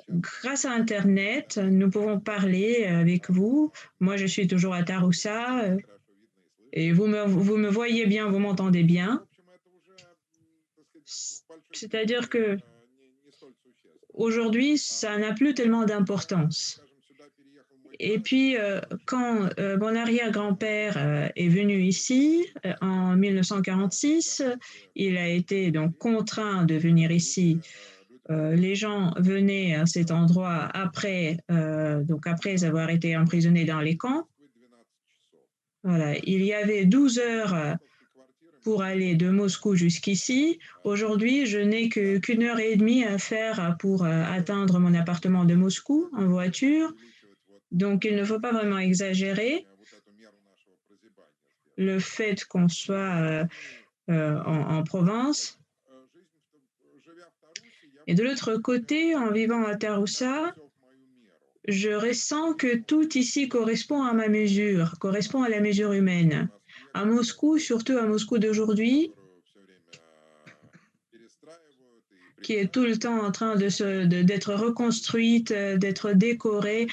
grâce à Internet, nous pouvons parler avec vous. Moi, je suis toujours à Taroussa et vous me voyez bien, vous m'entendez bien. C'est-à-dire que aujourd'hui, ça n'a plus tellement d'importance. Et puis, quand mon arrière-grand-père est venu ici en 1946, il a été donc contraint de venir ici. Les gens venaient à cet endroit après avoir été emprisonnés dans les camps. Voilà, il y avait 12 heures pour aller de Moscou jusqu'ici. Aujourd'hui, je n'ai qu'une heure et demie à faire pour atteindre mon appartement de Moscou en voiture. Donc, il ne faut pas vraiment exagérer le fait qu'on soit en province. Et de l'autre côté, en vivant à Taroussa, je ressens que tout ici correspond à ma mesure, correspond à la mesure humaine. À Moscou, surtout à Moscou d'aujourd'hui, qui est tout le temps en train d'être reconstruite, d'être décorée,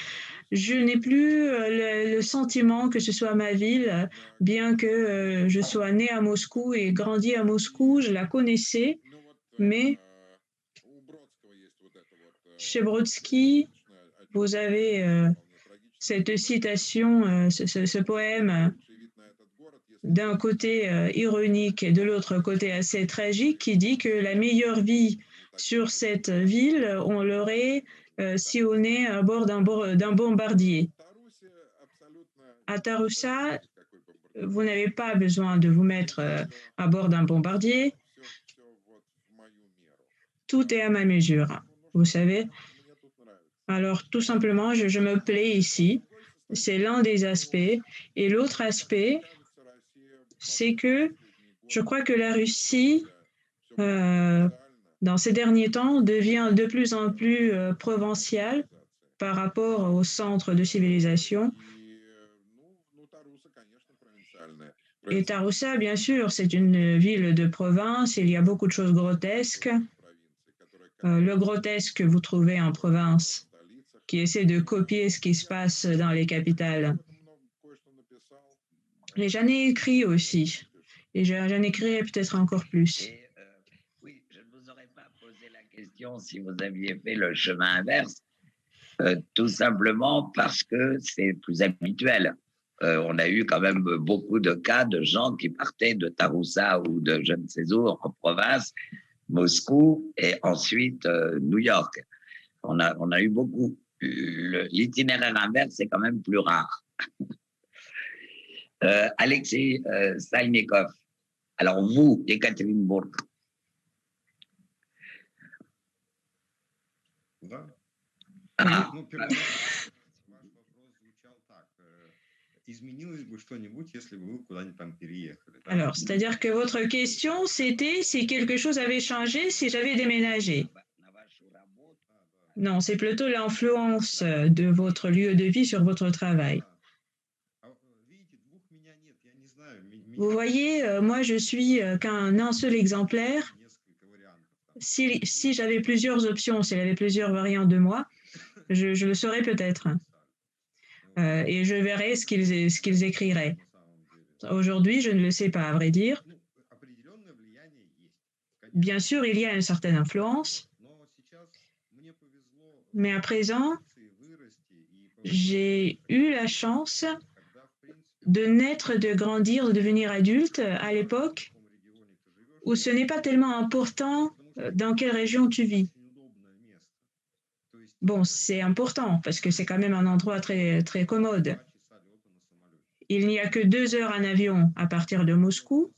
je n'ai plus le sentiment que ce soit ma ville, bien que je sois née à Moscou et grandi à Moscou, je la connaissais, mais chez Brodsky, vous avez cette citation, ce poème d'un côté ironique et de l'autre côté assez tragique qui dit que la meilleure vie sur cette ville, on l'aurait si on est à bord d'un bombardier. À Taroussa, vous n'avez pas besoin de vous mettre à bord d'un bombardier. Tout est à ma mesure, vous savez. Alors, tout simplement, je me plais ici. C'est l'un des aspects. Et l'autre aspect, c'est que je crois que la Russie, dans ces derniers temps, devient de plus en plus provinciale par rapport au centre de civilisation. Et Taroussa, bien sûr, c'est une ville de province. Il y a beaucoup de choses grotesques. Le grotesque que vous trouvez en province, qui essaie de copier ce qui se passe dans les capitales. Et j'en ai écrit aussi. Et j'en écrirai peut-être encore plus. Oui, je ne vous aurais pas posé la question si vous aviez fait le chemin inverse, tout simplement parce que c'est plus habituel. On a eu quand même beaucoup de cas de gens qui partaient de Taroussa ou de je ne sais où en province, Moscou et ensuite New York. On a eu beaucoup. L'itinéraire inverse, c'est quand même plus rare. Alexei Salnikov. Alors vous, Екатеринбург. Да. Ah, Ну, первый ваш вопрос звучал так. Изменилось бы что-нибудь, если бы вы куда-нибудь там переехали? Да? Alors, c'est-à-dire que votre question, c'était si quelque chose avait changé si j'avais déménagé. Non, c'est plutôt l'influence de votre lieu de vie sur votre travail. Vous voyez, moi, je suis qu'un seul exemplaire. Si j'avais plusieurs options, s'il y avait plusieurs variantes de moi, je le saurais peut-être. et je verrai ce qu'ils écriraient. Aujourd'hui, je ne le sais pas, à vrai dire. Bien sûr, il y a une certaine influence, mais à présent, j'ai eu la chance de naître, de grandir, de devenir adulte à l'époque où ce n'est pas tellement important dans quelle région tu vis. Bon, c'est important parce que c'est quand même un endroit très, très commode. Il n'y a que 2 heures en avion à partir de Moscou.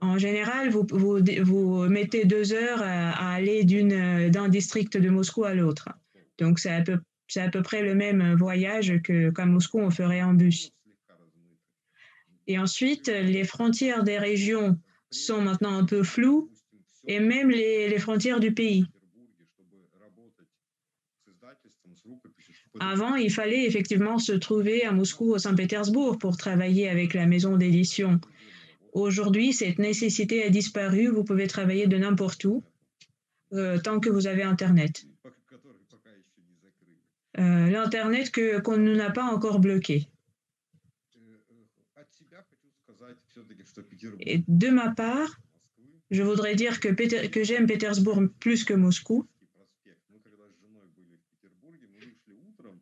En général, vous mettez 2 heures à aller d'un district de Moscou à l'autre. Donc, c'est à peu près le même voyage qu'à Moscou, on ferait en bus. Et ensuite, les frontières des régions sont maintenant un peu floues, et même les frontières du pays. Avant, il fallait effectivement se trouver à Moscou ou à Saint-Pétersbourg pour travailler avec la maison d'édition. Aujourd'hui, cette nécessité a disparu. Vous pouvez travailler de n'importe où tant que vous avez Internet. L'Internet qu'on ne n'a pas encore bloqué. Et de ma part, je voudrais dire que j'aime Pétersbourg plus que Moscou.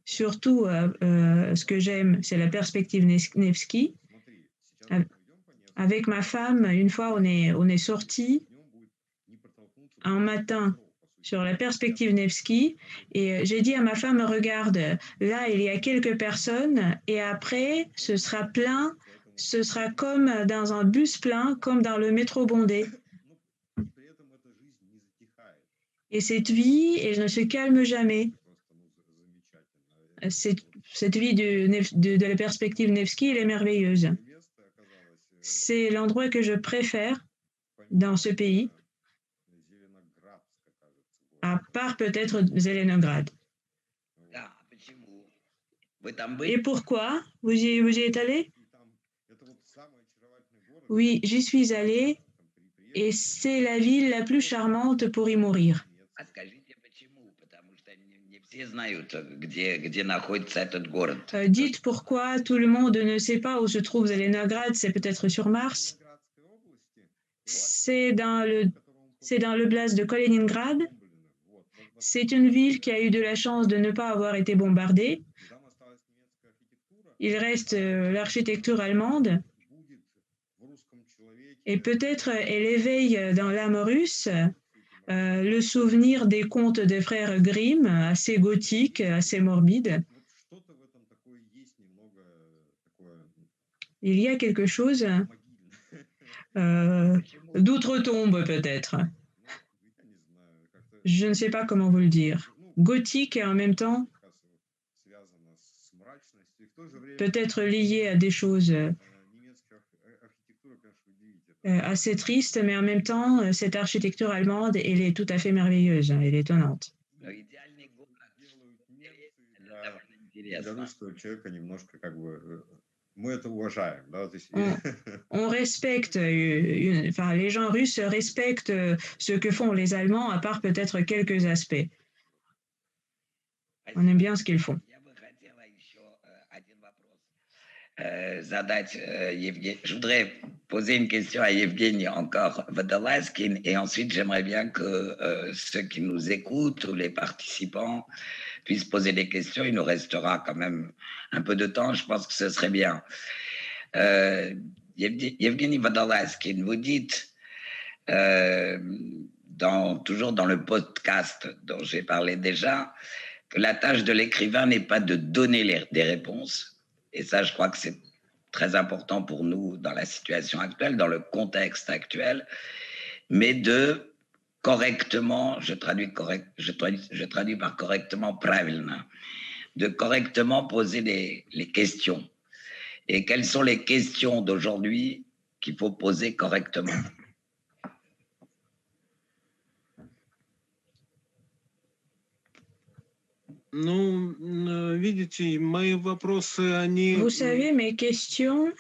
Surtout, ce que j'aime, c'est la perspective Nevsky. Avec ma femme, une fois, on est sortis un matin sur la perspective Nevsky et j'ai dit à ma femme, regarde, là, il y a quelques personnes et après, ce sera plein, ce sera comme dans un bus plein, comme dans le métro bondé. Et cette vie, elle ne se calme jamais. Cette vie de la perspective Nevsky, elle est merveilleuse. C'est l'endroit que je préfère dans ce pays, à part peut-être Zelenograd. Et pourquoi? Vous y êtes allé? Oui, j'y suis allé et c'est la ville la plus charmante pour y mourir. Dites pourquoi tout le monde ne sait pas où se trouve Zelenograd, c'est peut-être sur Mars. C'est dans l'oblast de Kaliningrad. C'est une ville qui a eu de la chance de ne pas avoir été bombardée. Il reste l'architecture allemande. Et peut-être elle éveille dans l'âme russe le souvenir des contes des frères Grimm, assez gothiques, assez morbides. Il y a quelque chose d'outre-tombe peut-être. Je ne sais pas comment vous le dire. Gothique et en même temps peut-être lié à des choses assez tristes, mais en même temps, cette architecture allemande, elle est tout à fait merveilleuse, elle est étonnante. On respecte, les gens russes respectent ce que font les Allemands, à part peut-être quelques aspects. On aime bien ce qu'ils font. Je voudrais poser une question à Yevgeny encore Vodolazkin et ensuite j'aimerais bien que ceux qui nous écoutent ou les participants puissent poser des questions. Il nous restera quand même un peu de temps, je pense que ce serait bien. Yevgeny Vodolazkin, vous dites toujours dans le podcast dont j'ai parlé déjà que la tâche de l'écrivain n'est pas de donner des réponses. Et ça, je crois que c'est très important pour nous dans la situation actuelle, dans le contexte actuel, mais de correctement, je traduis par correctement, правильно, de correctement poser les questions. Et quelles sont les questions d'aujourd'hui qu'il faut poser correctement? Vous savez, mes questions,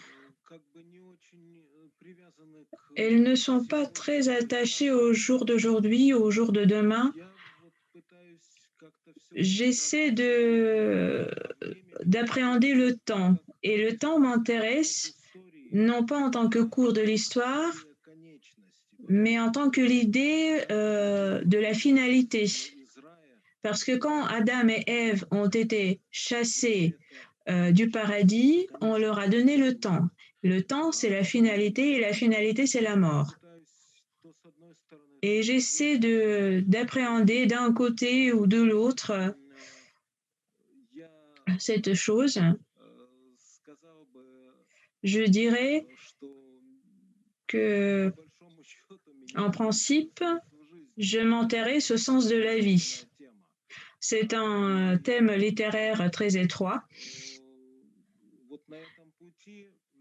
elles ne sont pas très attachées au jour d'aujourd'hui, au jour de demain. j'essaie d'appréhender le temps. Et le temps m'intéresse non pas en tant que cours de l'histoire, mais en tant que l'idée de la finalité. Parce que quand Adam et Ève ont été chassés du paradis, on leur a donné le temps. Le temps, c'est la finalité, et la finalité, c'est la mort. Et j'essaie d'appréhender d'un côté ou de l'autre cette chose. Je dirais que, en principe, je m'intéresse au sens de la vie. C'est un thème littéraire très étroit.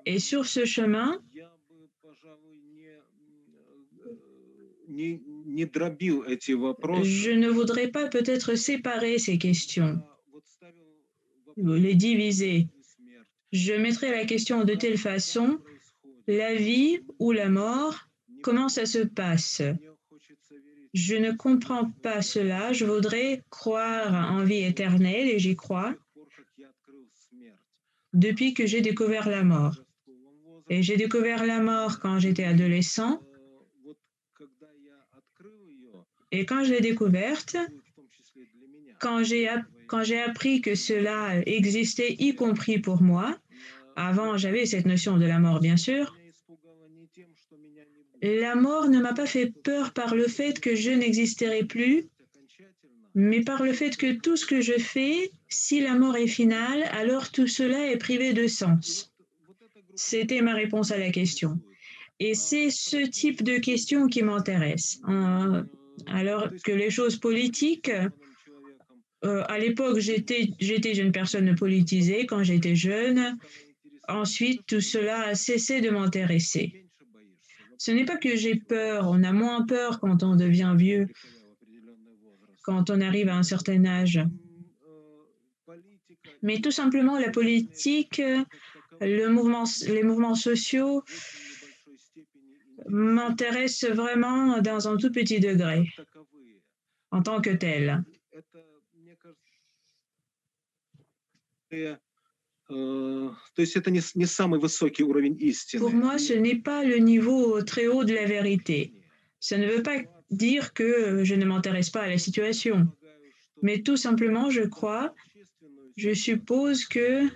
Et sur ce chemin, je ne voudrais pas peut-être séparer ces questions, les diviser. Je mettrai la question de telle façon, la vie ou la mort, comment ça se passe? Je ne comprends pas cela, je voudrais croire en vie éternelle et j'y crois depuis que j'ai découvert la mort. Et j'ai découvert la mort quand j'étais adolescent. Et quand je l'ai découverte, quand j'ai appris que cela existait, y compris pour moi, avant j'avais cette notion de la mort bien sûr, la mort ne m'a pas fait peur par le fait que je n'existerai plus, mais par le fait que tout ce que je fais, si la mort est finale, alors tout cela est privé de sens. C'était ma réponse à la question. Et c'est ce type de question qui m'intéresse. Alors que les choses politiques, à l'époque, j'étais une personne politisée quand j'étais jeune. Ensuite, tout cela a cessé de m'intéresser. Ce n'est pas que j'ai peur, on a moins peur quand on devient vieux, quand on arrive à un certain âge. Mais tout simplement, la politique, les mouvements sociaux m'intéressent vraiment dans un tout petit degré, en tant que tel. Pour moi, ce n'est pas le niveau très haut de la vérité. Ça ne veut pas dire que je ne m'intéresse pas à la situation, mais tout simplement, je suppose que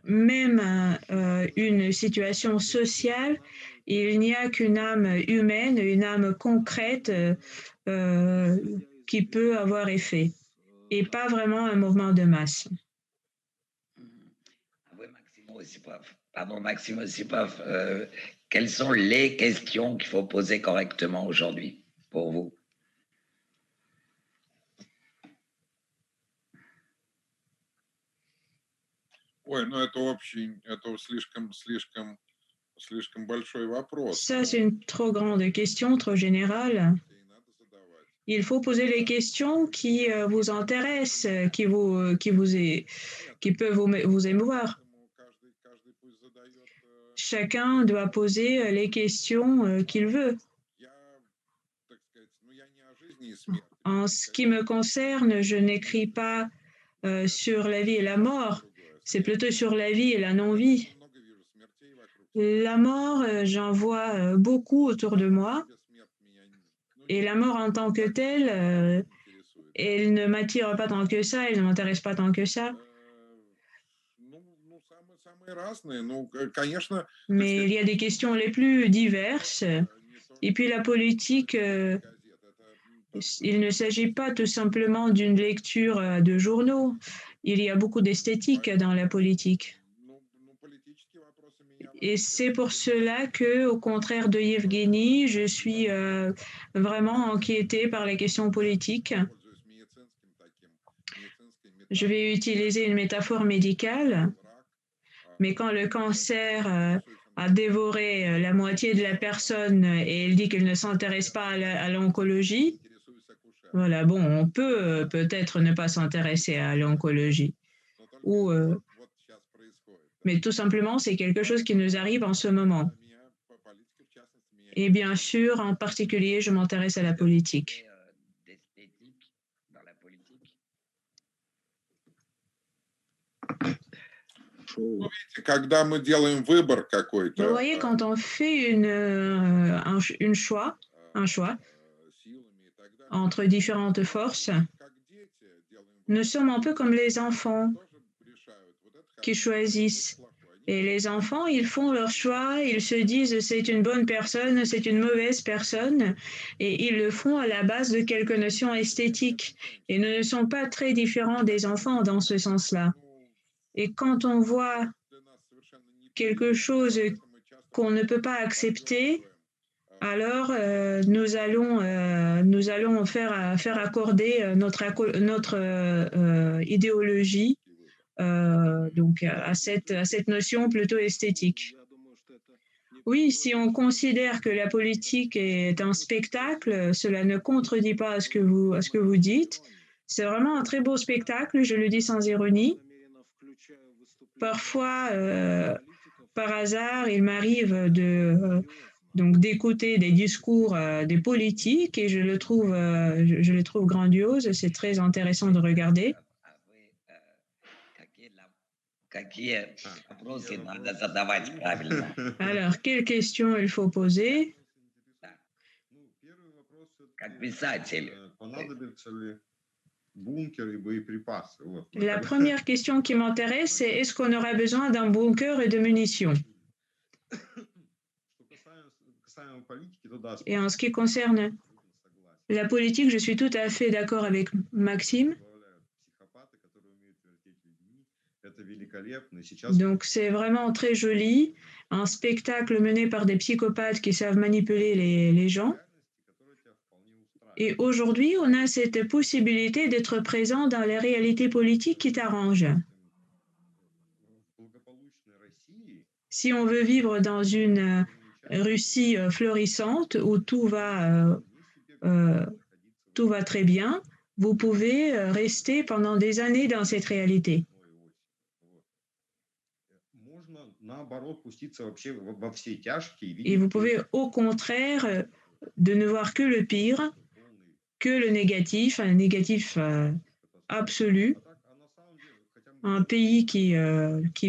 même une situation sociale, il n'y a qu'une âme humaine, une âme concrète qui peut avoir effet, et pas vraiment un mouvement de masse. Maxime Osipov, quelles sont les questions qu'il faut poser correctement aujourd'hui pour vous? Ça, c'est une trop grande question, trop générale. Il faut poser les questions qui vous intéressent, qui peuvent vous émouvoir. Chacun doit poser les questions qu'il veut. En ce qui me concerne, je n'écris pas sur la vie et la mort, c'est plutôt sur la vie et la non-vie. La mort, j'en vois beaucoup autour de moi. Et la mort en tant que telle, elle ne m'attire pas tant que ça, elle ne m'intéresse pas tant que ça. Mais il y a des questions les plus diverses. Et puis la politique, il ne s'agit pas tout simplement d'une lecture de journaux. Il y a beaucoup d'esthétique dans la politique. Et c'est pour cela que, au contraire de Yevgeny, je suis vraiment inquiétée par les questions politiques. Je vais utiliser une métaphore médicale, mais quand le cancer a dévoré la moitié de la personne et elle dit qu'elle ne s'intéresse pas à l'oncologie, voilà, bon, on peut peut-être ne pas s'intéresser à l'oncologie. Mais tout simplement, c'est quelque chose qui nous arrive en ce moment. Et bien sûr, en particulier, je m'intéresse à la politique. шоу. Когда мы делаем выбор Vous какой-то, voyez, quand on fait un choix силами и так далее, entre différentes forces, как дети делаем nous выбор, sommes un peu comme les enfants тоже решают, вот это qui хорошо, choisissent. это плохое. Et les enfants, ils font leur choix, ils se disent c'est une bonne personne, c'est une mauvaise personne, et ils le font à la base de quelques notions esthétiques. Et nous ne sommes pas très différents des enfants dans ce sens-là. Et quand on voit Для нас совершенно quelque chose qu'on ne peut pas accepter, alors nous allons faire accorder notre idéologie donc à cette notion plutôt esthétique. Oui, si on considère que la politique est un spectacle, cela ne contredit pas à ce que vous dites. C'est vraiment un très beau spectacle, je le dis sans ironie. Parfois, par hasard, il m'arrive donc d'écouter des discours des politiques et je le trouve grandiose. C'est très intéressant de regarder. Какие вопросы надо задавать правильно? Alors, quelles questions il faut poser? Как писатель. Понадобится ли бункер и боеприпасы? Вот. La première question qui m'intéresse, c'est est-ce qu'on aura besoin d'un bunker et de munitions? Et en ce qui concerne la politique, je suis tout à fait d'accord avec Maxime. Donc c'est vraiment très joli, un spectacle mené par des psychopathes qui savent manipuler les gens. Et aujourd'hui, on a cette possibilité d'être présent dans les réalités politiques qui t'arrangent. Si on veut vivre dans une Russie florissante où tout va très bien, vous pouvez rester pendant des années dans cette réalité. Et vous pouvez au contraire de ne voir que le pire, que le négatif, un négatif absolu, un pays qui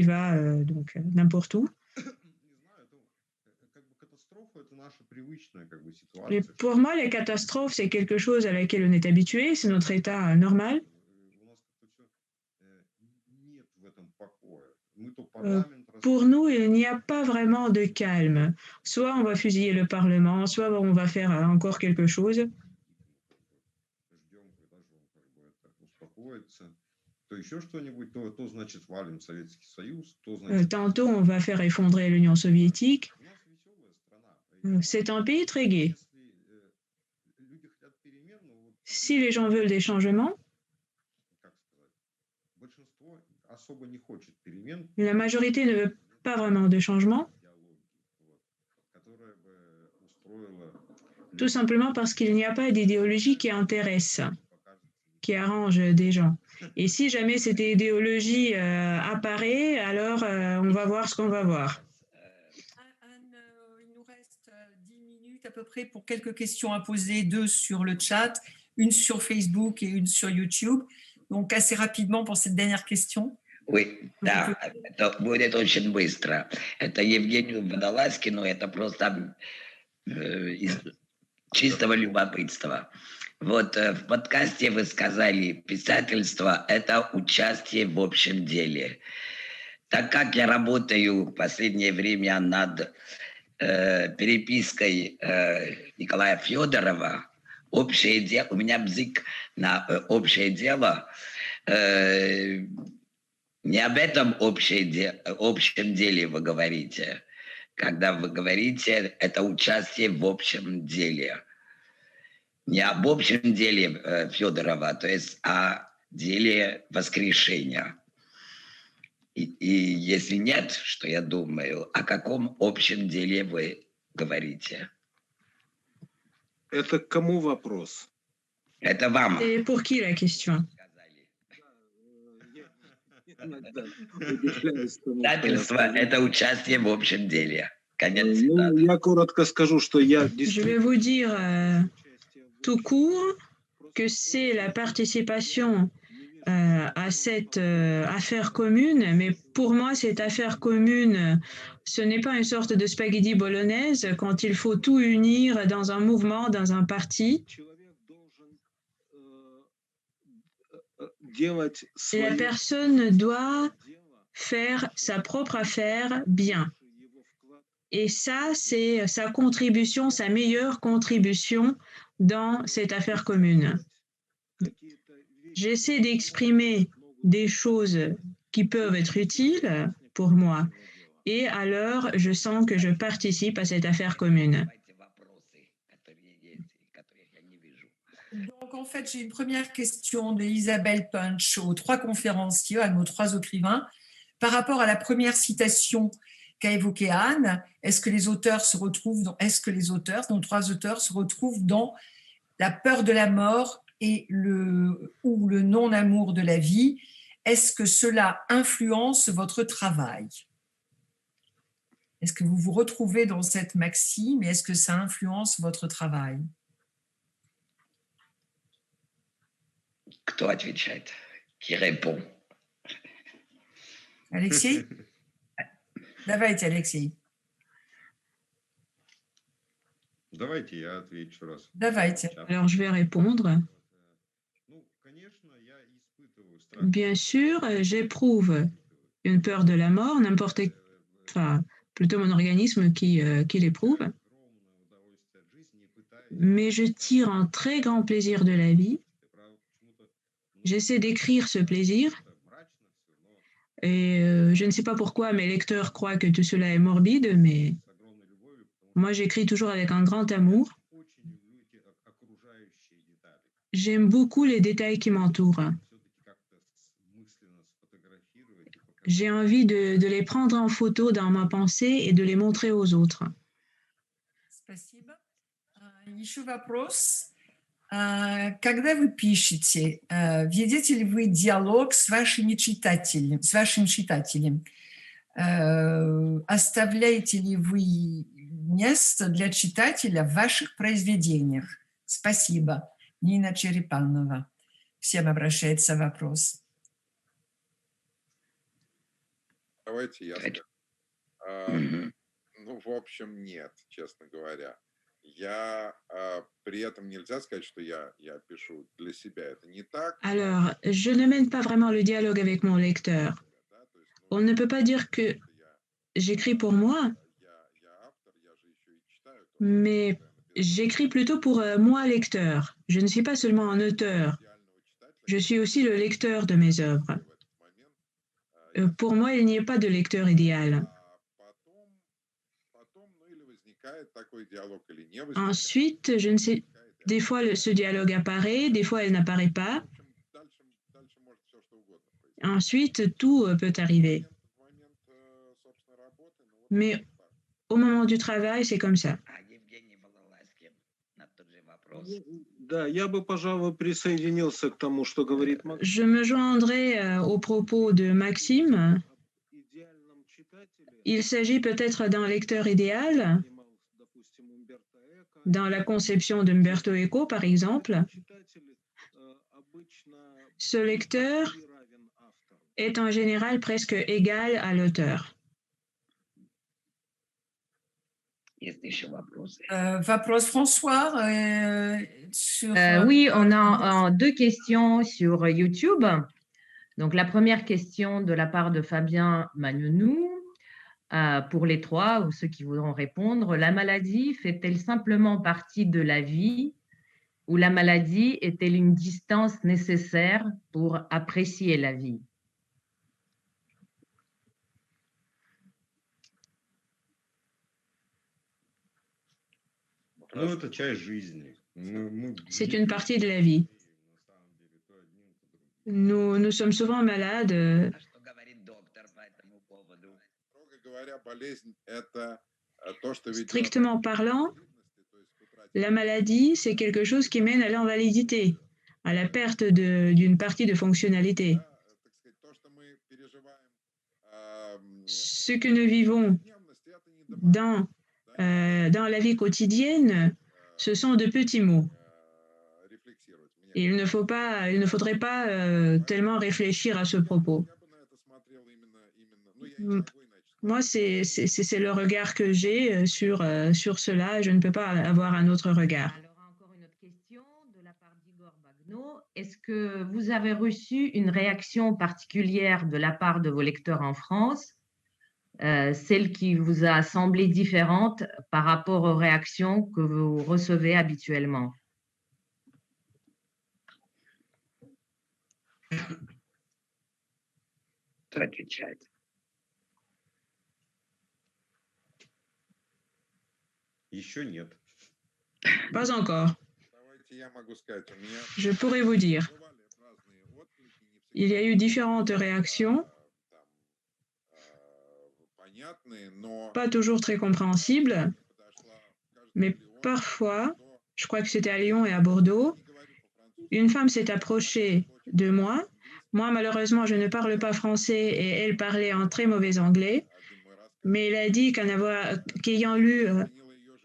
va donc n'importe où. Et pour moi, les catastrophes, c'est quelque chose à laquelle on est habitué, c'est notre état normal. Pour nous, il n'y a pas vraiment de calme. Soit on va fusiller le Parlement, soit on va faire encore quelque chose. Tantôt, on va faire effondrer l'Union soviétique. C'est un pays très gai. Si les gens veulent des changements, la majorité ne veut pas vraiment de changement, tout simplement parce qu'il n'y a pas d'idéologie qui intéresse, qui arrange des gens. Et si jamais cette idéologie apparaît, alors on va voir ce qu'on va voir. Il nous reste 10 minutes à peu près pour quelques questions à poser, 2 sur le chat, une sur Facebook et une sur YouTube. Donc assez rapidement pour cette dernière question. Oui, да, это будет очень быстро. Это Евгению Водолазкину, это просто из чистого любопытства. Вот в подкасте вы сказали, писательство – это участие в общем деле. Так как я работаю в последнее время над перепиской Николая Федорова, общее дело, у меня бзик на общее дело, не об этом общем деле вы говорите. Когда вы говорите, это участие в общем деле. Не об общем деле Федорова, то есть о деле воскрешения. И если нет, что я думаю, о каком общем деле вы говорите? Это к кому вопрос? Это вам. Et pour qui la question? Писательство – это участие в общем деле. Конец цитаты. Я коротко скажу, что я Je vais vous dire tout court que c'est la participation à cette affaire commune, mais pour moi, cette affaire commune, ce n'est pas une sorte de spaghetti bolognaise quand il faut tout unir dans un mouvement, dans un parti. La personne doit faire sa propre affaire bien. Et ça, c'est sa contribution, sa meilleure contribution dans cette affaire commune. J'essaie d'exprimer des choses qui peuvent être utiles pour moi. Et alors, je sens que je participe à cette affaire commune. Donc, en fait, j'ai une première question d'Isabelle Punch aux 3 conférenciers, à nos 3 écrivains. Par rapport à la première citation qu'a évoquée Anne, est-ce que les auteurs, nos 3 auteurs, se retrouvent dans la peur de la mort ou le non-amour de la vie? Est-ce que cela influence votre travail? Est-ce que vous vous retrouvez dans cette maxime et est-ce que ça influence votre travail? Кто отвечает? Qui répond? Алексей? Давайте, Алексей. Давайте я отвечу раз. Давайте. Alors, je vais répondre. Bien sûr, j'éprouve une peur de la mort, enfin, plutôt mon organisme qui l'éprouve. Mais je tire un très grand plaisir de la vie. J'essaie d'écrire ce plaisir. Et je ne sais pas pourquoi mes lecteurs croient que tout cela est morbide, mais moi j'écris toujours avec un grand amour. J'aime beaucoup les détails qui m'entourent. J'ai envie de les prendre en photo dans ma pensée et de les montrer aux autres. Спасибо. Еще вопрос. Когда вы пишете, ведете ли вы диалог с вашим читателем? Оставляете ли вы место для читателя в ваших произведениях? Спасибо. Нина Черепанова. Всем обращается вопрос. Давайте я скажу. Ну, в общем, нет, честно говоря. При этом нельзя сказать, что я пишу для себя. Это не так. Alors, je ne mène pas vraiment le dialogue avec mon lecteur. On ne peut pas dire que j'écris pour moi, mais j'écris plutôt pour moi, lecteur. Je ne suis pas seulement un auteur. Je suis aussi le lecteur de mes œuvres. Pour moi, il n'y a pas de lecteur idéal. Ensuite, je ne sais, des fois ce dialogue apparaît, des fois il n'apparaît pas. Ensuite, tout peut arriver. Mais au moment du travail, c'est comme ça. Да, я бы, пожалуй, присоединился к тому, что говорит Максим. Je me joindrai aux propos de Maxime. Il s'agit peut-être d'un lecteur idéal, dans la conception d'Umberto Eco, par exemple. Ce lecteur est en général presque égal à l'auteur. Вопрос François sur... Oui, on a 2 questions sur YouTube. Donc, la première question de la part de Fabien Magnonou, pour les 3 ou ceux qui voudront répondre. La maladie fait-elle simplement partie de la vie ou la maladie est-elle une distance nécessaire pour apprécier la vie? C'est une partie de la vie. Nous sommes souvent malades. Strictement parlant, la maladie, c'est quelque chose qui mène à l'invalidité, à la perte d'une partie de fonctionnalité. Ce que nous vivons dans la vie quotidienne, ce sont de petits mots. Il ne faudrait pas tellement réfléchir à ce propos. Moi, c'est le regard que j'ai sur cela. Je ne peux pas avoir un autre regard. Alors, encore une autre question de la part d'Igor Bagno. Est-ce que vous avez reçu une réaction particulière de la part de vos lecteurs en France, celle qui vous a semblé différente par rapport aux réactions que vous recevez habituellement? Кто отвечает? Еще нет. Pas encore. Давайте я могу сказать. У меня Je pourrais vous dire. бывали разные отклики, не всегда, Il y a eu différentes réactions, там, понятные, но pas toujours très compréhensibles, подошла, кажется, mais в Лион, parfois, что je crois que c'était à Lyon et à Bordeaux, не говорю по-французски, une femme s'est approchée de moi. Moi, malheureusement, je ne parle pas français et elle parlait en très mauvais anglais, один мой рассказ mais elle a dit qu'ayant lu изменила ее жизнь.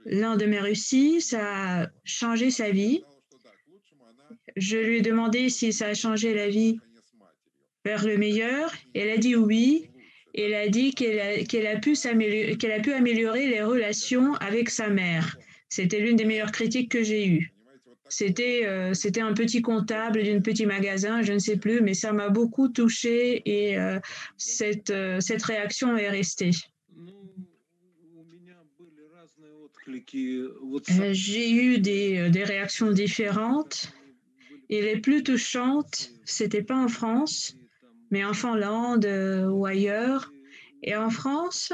l'un de mes récits, ça a changé sa vie. Сказала, что да, к лучшему она Je lui ai demandé si ça a changé la vie отношения с матерью. vers le meilleur. Elle a dit oui. Et elle a dit qu'elle a pu améliorer les relations avec sa mère. C'était l'une des meilleures critiques que j'ai eues. Понимаете, вот такое C'était un petit comptable d'un petit magasin, je ne sais plus, mais ça m'a beaucoup touchée et cette réaction est restée. Ну, у меня были разные отклики. Вот J'ai eu des réactions différentes et les plus touchantes, c'était pas en France, mais en Finlande ou ailleurs. Et en France,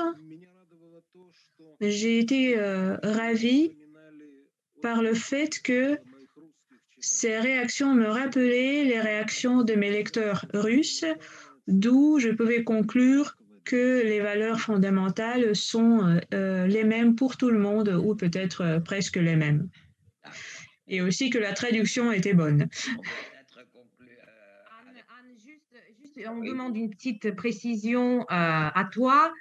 j'ai été ravie par le fait que ces réactions me rappelaient les réactions de mes lecteurs russes, d'où je pouvais conclure que les valeurs fondamentales sont les mêmes pour tout le monde, ou peut-être presque les mêmes. Et aussi que la traduction était bonne. On peut peut-être conclure. Anne, juste, on demande une petite précision à toi.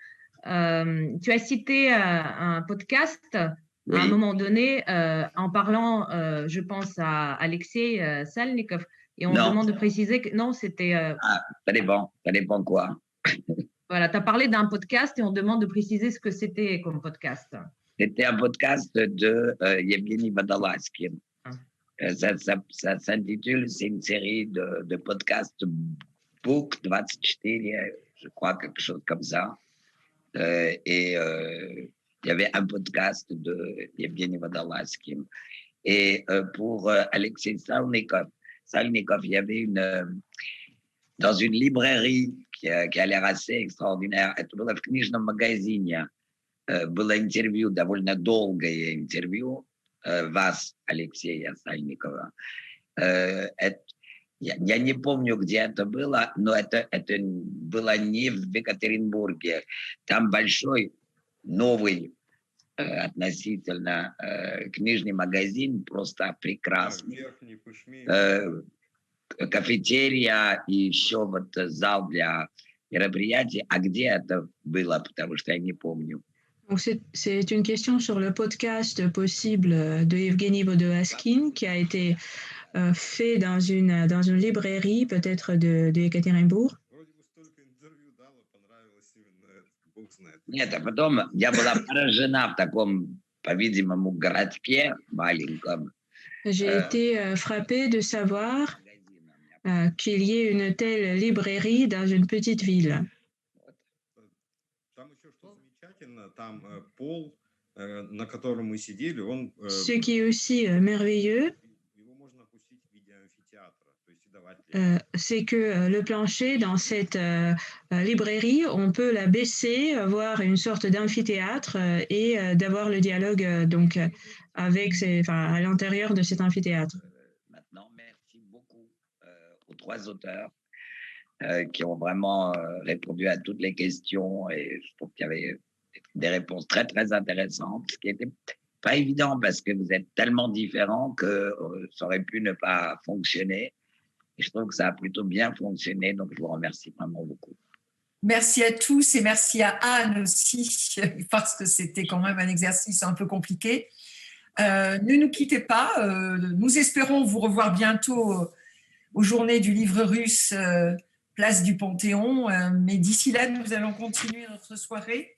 Tu as cité un podcast à un moment donné en parlant, je pense, à Alexei Salnikov. Et on Non. demande de préciser que non, c'était. Ça dépend quoi. Voilà, tu as parlé d'un podcast et on demande de préciser ce que c'était comme podcast. C'était un podcast de Yevgeny Vodolazkin. Ça s'intitule, c'est une série de podcasts Book 24, je crois, quelque chose comme ça. Et il y avait un podcast de Yevgeny Vodolazkin. Et pour Alexei Salnikov, il y avait dans une librairie qui a l'air assez extraordinaire. Это было в книжном магазине. Было интервью, довольно долгое интервью вас, Алексея Сальникова. Я не помню, где это было, но это было не в Екатеринбурге. Там большой, новый относительно книжный магазин, просто прекрасный. Верхний Пышме. Кафетерия и еще вот зал для мероприятий. А где это было, потому что я не помню. Donc c'est une question sur le podcast possible de Evgeny Vodolazkin qui a été fait dans une librairie peut-être de Екатеринбург. Вроде бы столько интервью дала, понравилось именно, бог знает. Нет, а потом я была поражена в таком, по-видимому, городке маленьком. J'ai été frappée de savoir qu'il y ait une telle librairie dans une petite ville. Там еще что замечательно, там пол, на котором мы сидели, он Ce qui est aussi merveilleux, его можно пустить в виде амфитеатра, то есть и давать c'est que le plancher dans cette librairie, on peut la baisser, voir une sorte d'amphithéâtre et d'avoir le dialogue donc à l'intérieur de cet amphithéâtre. Maintenant, merci beaucoup aux trois auteurs qui ont vraiment répondu à toutes les questions et je trouve qu'il y avait des réponses très, très intéressantes, ce qui n'était pas évident parce que vous êtes tellement différents que ça aurait pu ne pas fonctionner. Et je trouve que ça a plutôt bien fonctionné, donc je vous remercie vraiment beaucoup. Merci à tous et merci à Anne aussi, parce que c'était quand même un exercice un peu compliqué. Ne nous quittez pas. Nous espérons vous revoir bientôt aux Journées du livre russe, place du Panthéon. Mais d'ici là, nous allons continuer notre soirée.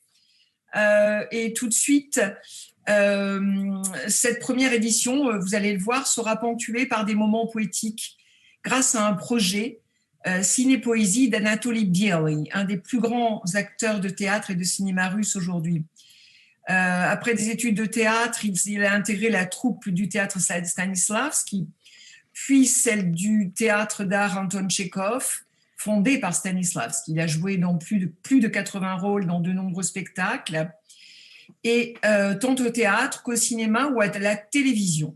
Et tout de suite, cette première édition, vous allez le voir, sera ponctuée par des moments poétiques grâce à un projet Ciné-Poésie d'Anatoly Biely, un des plus grands acteurs de théâtre et de cinéma russe aujourd'hui. Après des études de théâtre, il a intégré la troupe du théâtre Stanislavski, puis celle du théâtre d'art Anton Tchekhov, fondé par Stanislavski. Il a joué dans plus de 80 rôles dans de nombreux spectacles, et tant au théâtre qu'au cinéma ou à la télévision.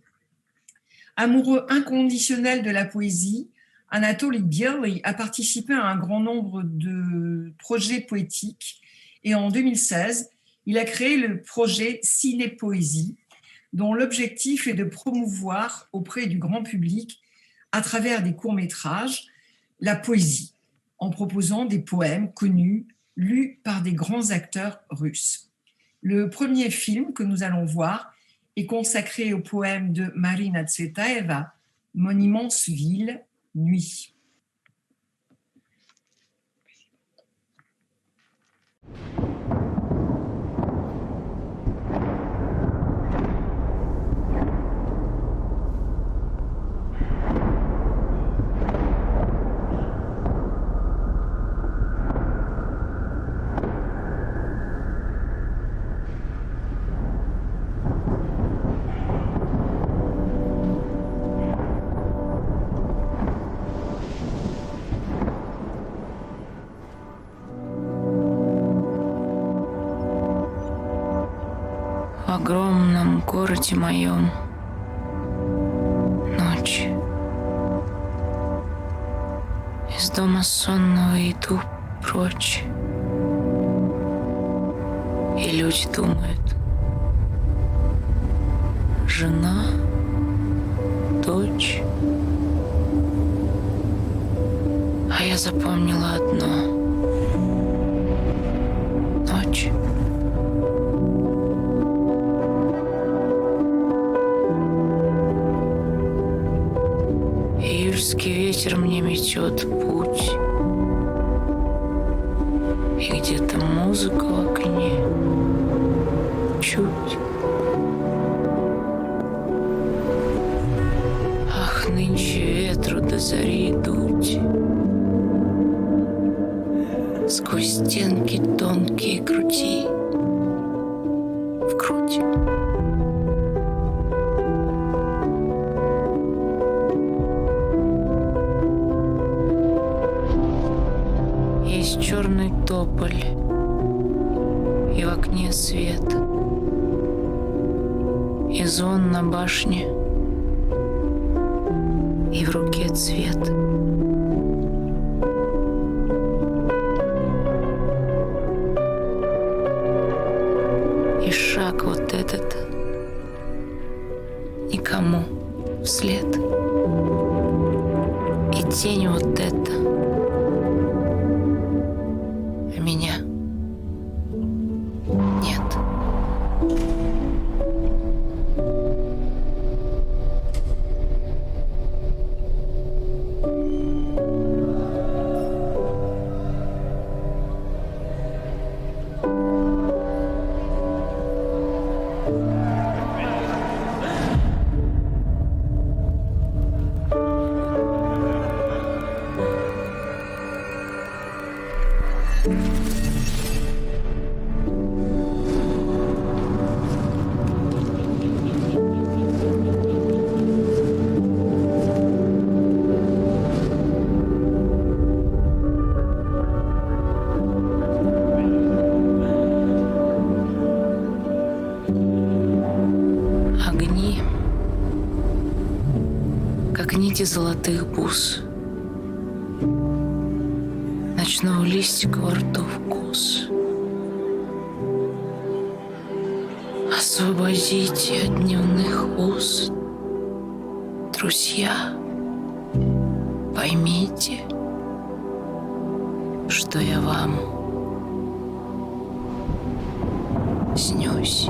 Amoureux inconditionnel de la poésie, Anatoly Biely a participé à un grand nombre de projets poétiques, et en 2016, il a créé le projet Ciné-Poésie, dont l'objectif est de promouvoir auprès du grand public, à travers des courts-métrages, la poésie, en proposant des poèmes connus, lus par des grands acteurs russes. Le premier film que nous allons voir est consacré au poème de Marina Tsvetaeva, Moniments Ville, Nuit. В огромном городе моем ночь. Из дома сонного иду прочь. И люди думают: жена, дочь. А я запомнила одно: ночь. Июльский ветер мне метет путь, и где-то музыка в окне чуть. Ах, нынче ветру до зари дуть сквозь стенки тонкие груди в грудь. Есть черный тополь, и в окне свет, и звон на башне, и в руке цвет. И шаг вот этот никому вслед, и тень вот эта меня нет. Огни, как нити золотых бус, ночного листика во рту вкус. Освободите от дневных уз, друзья, поймите, что я вам снюсь.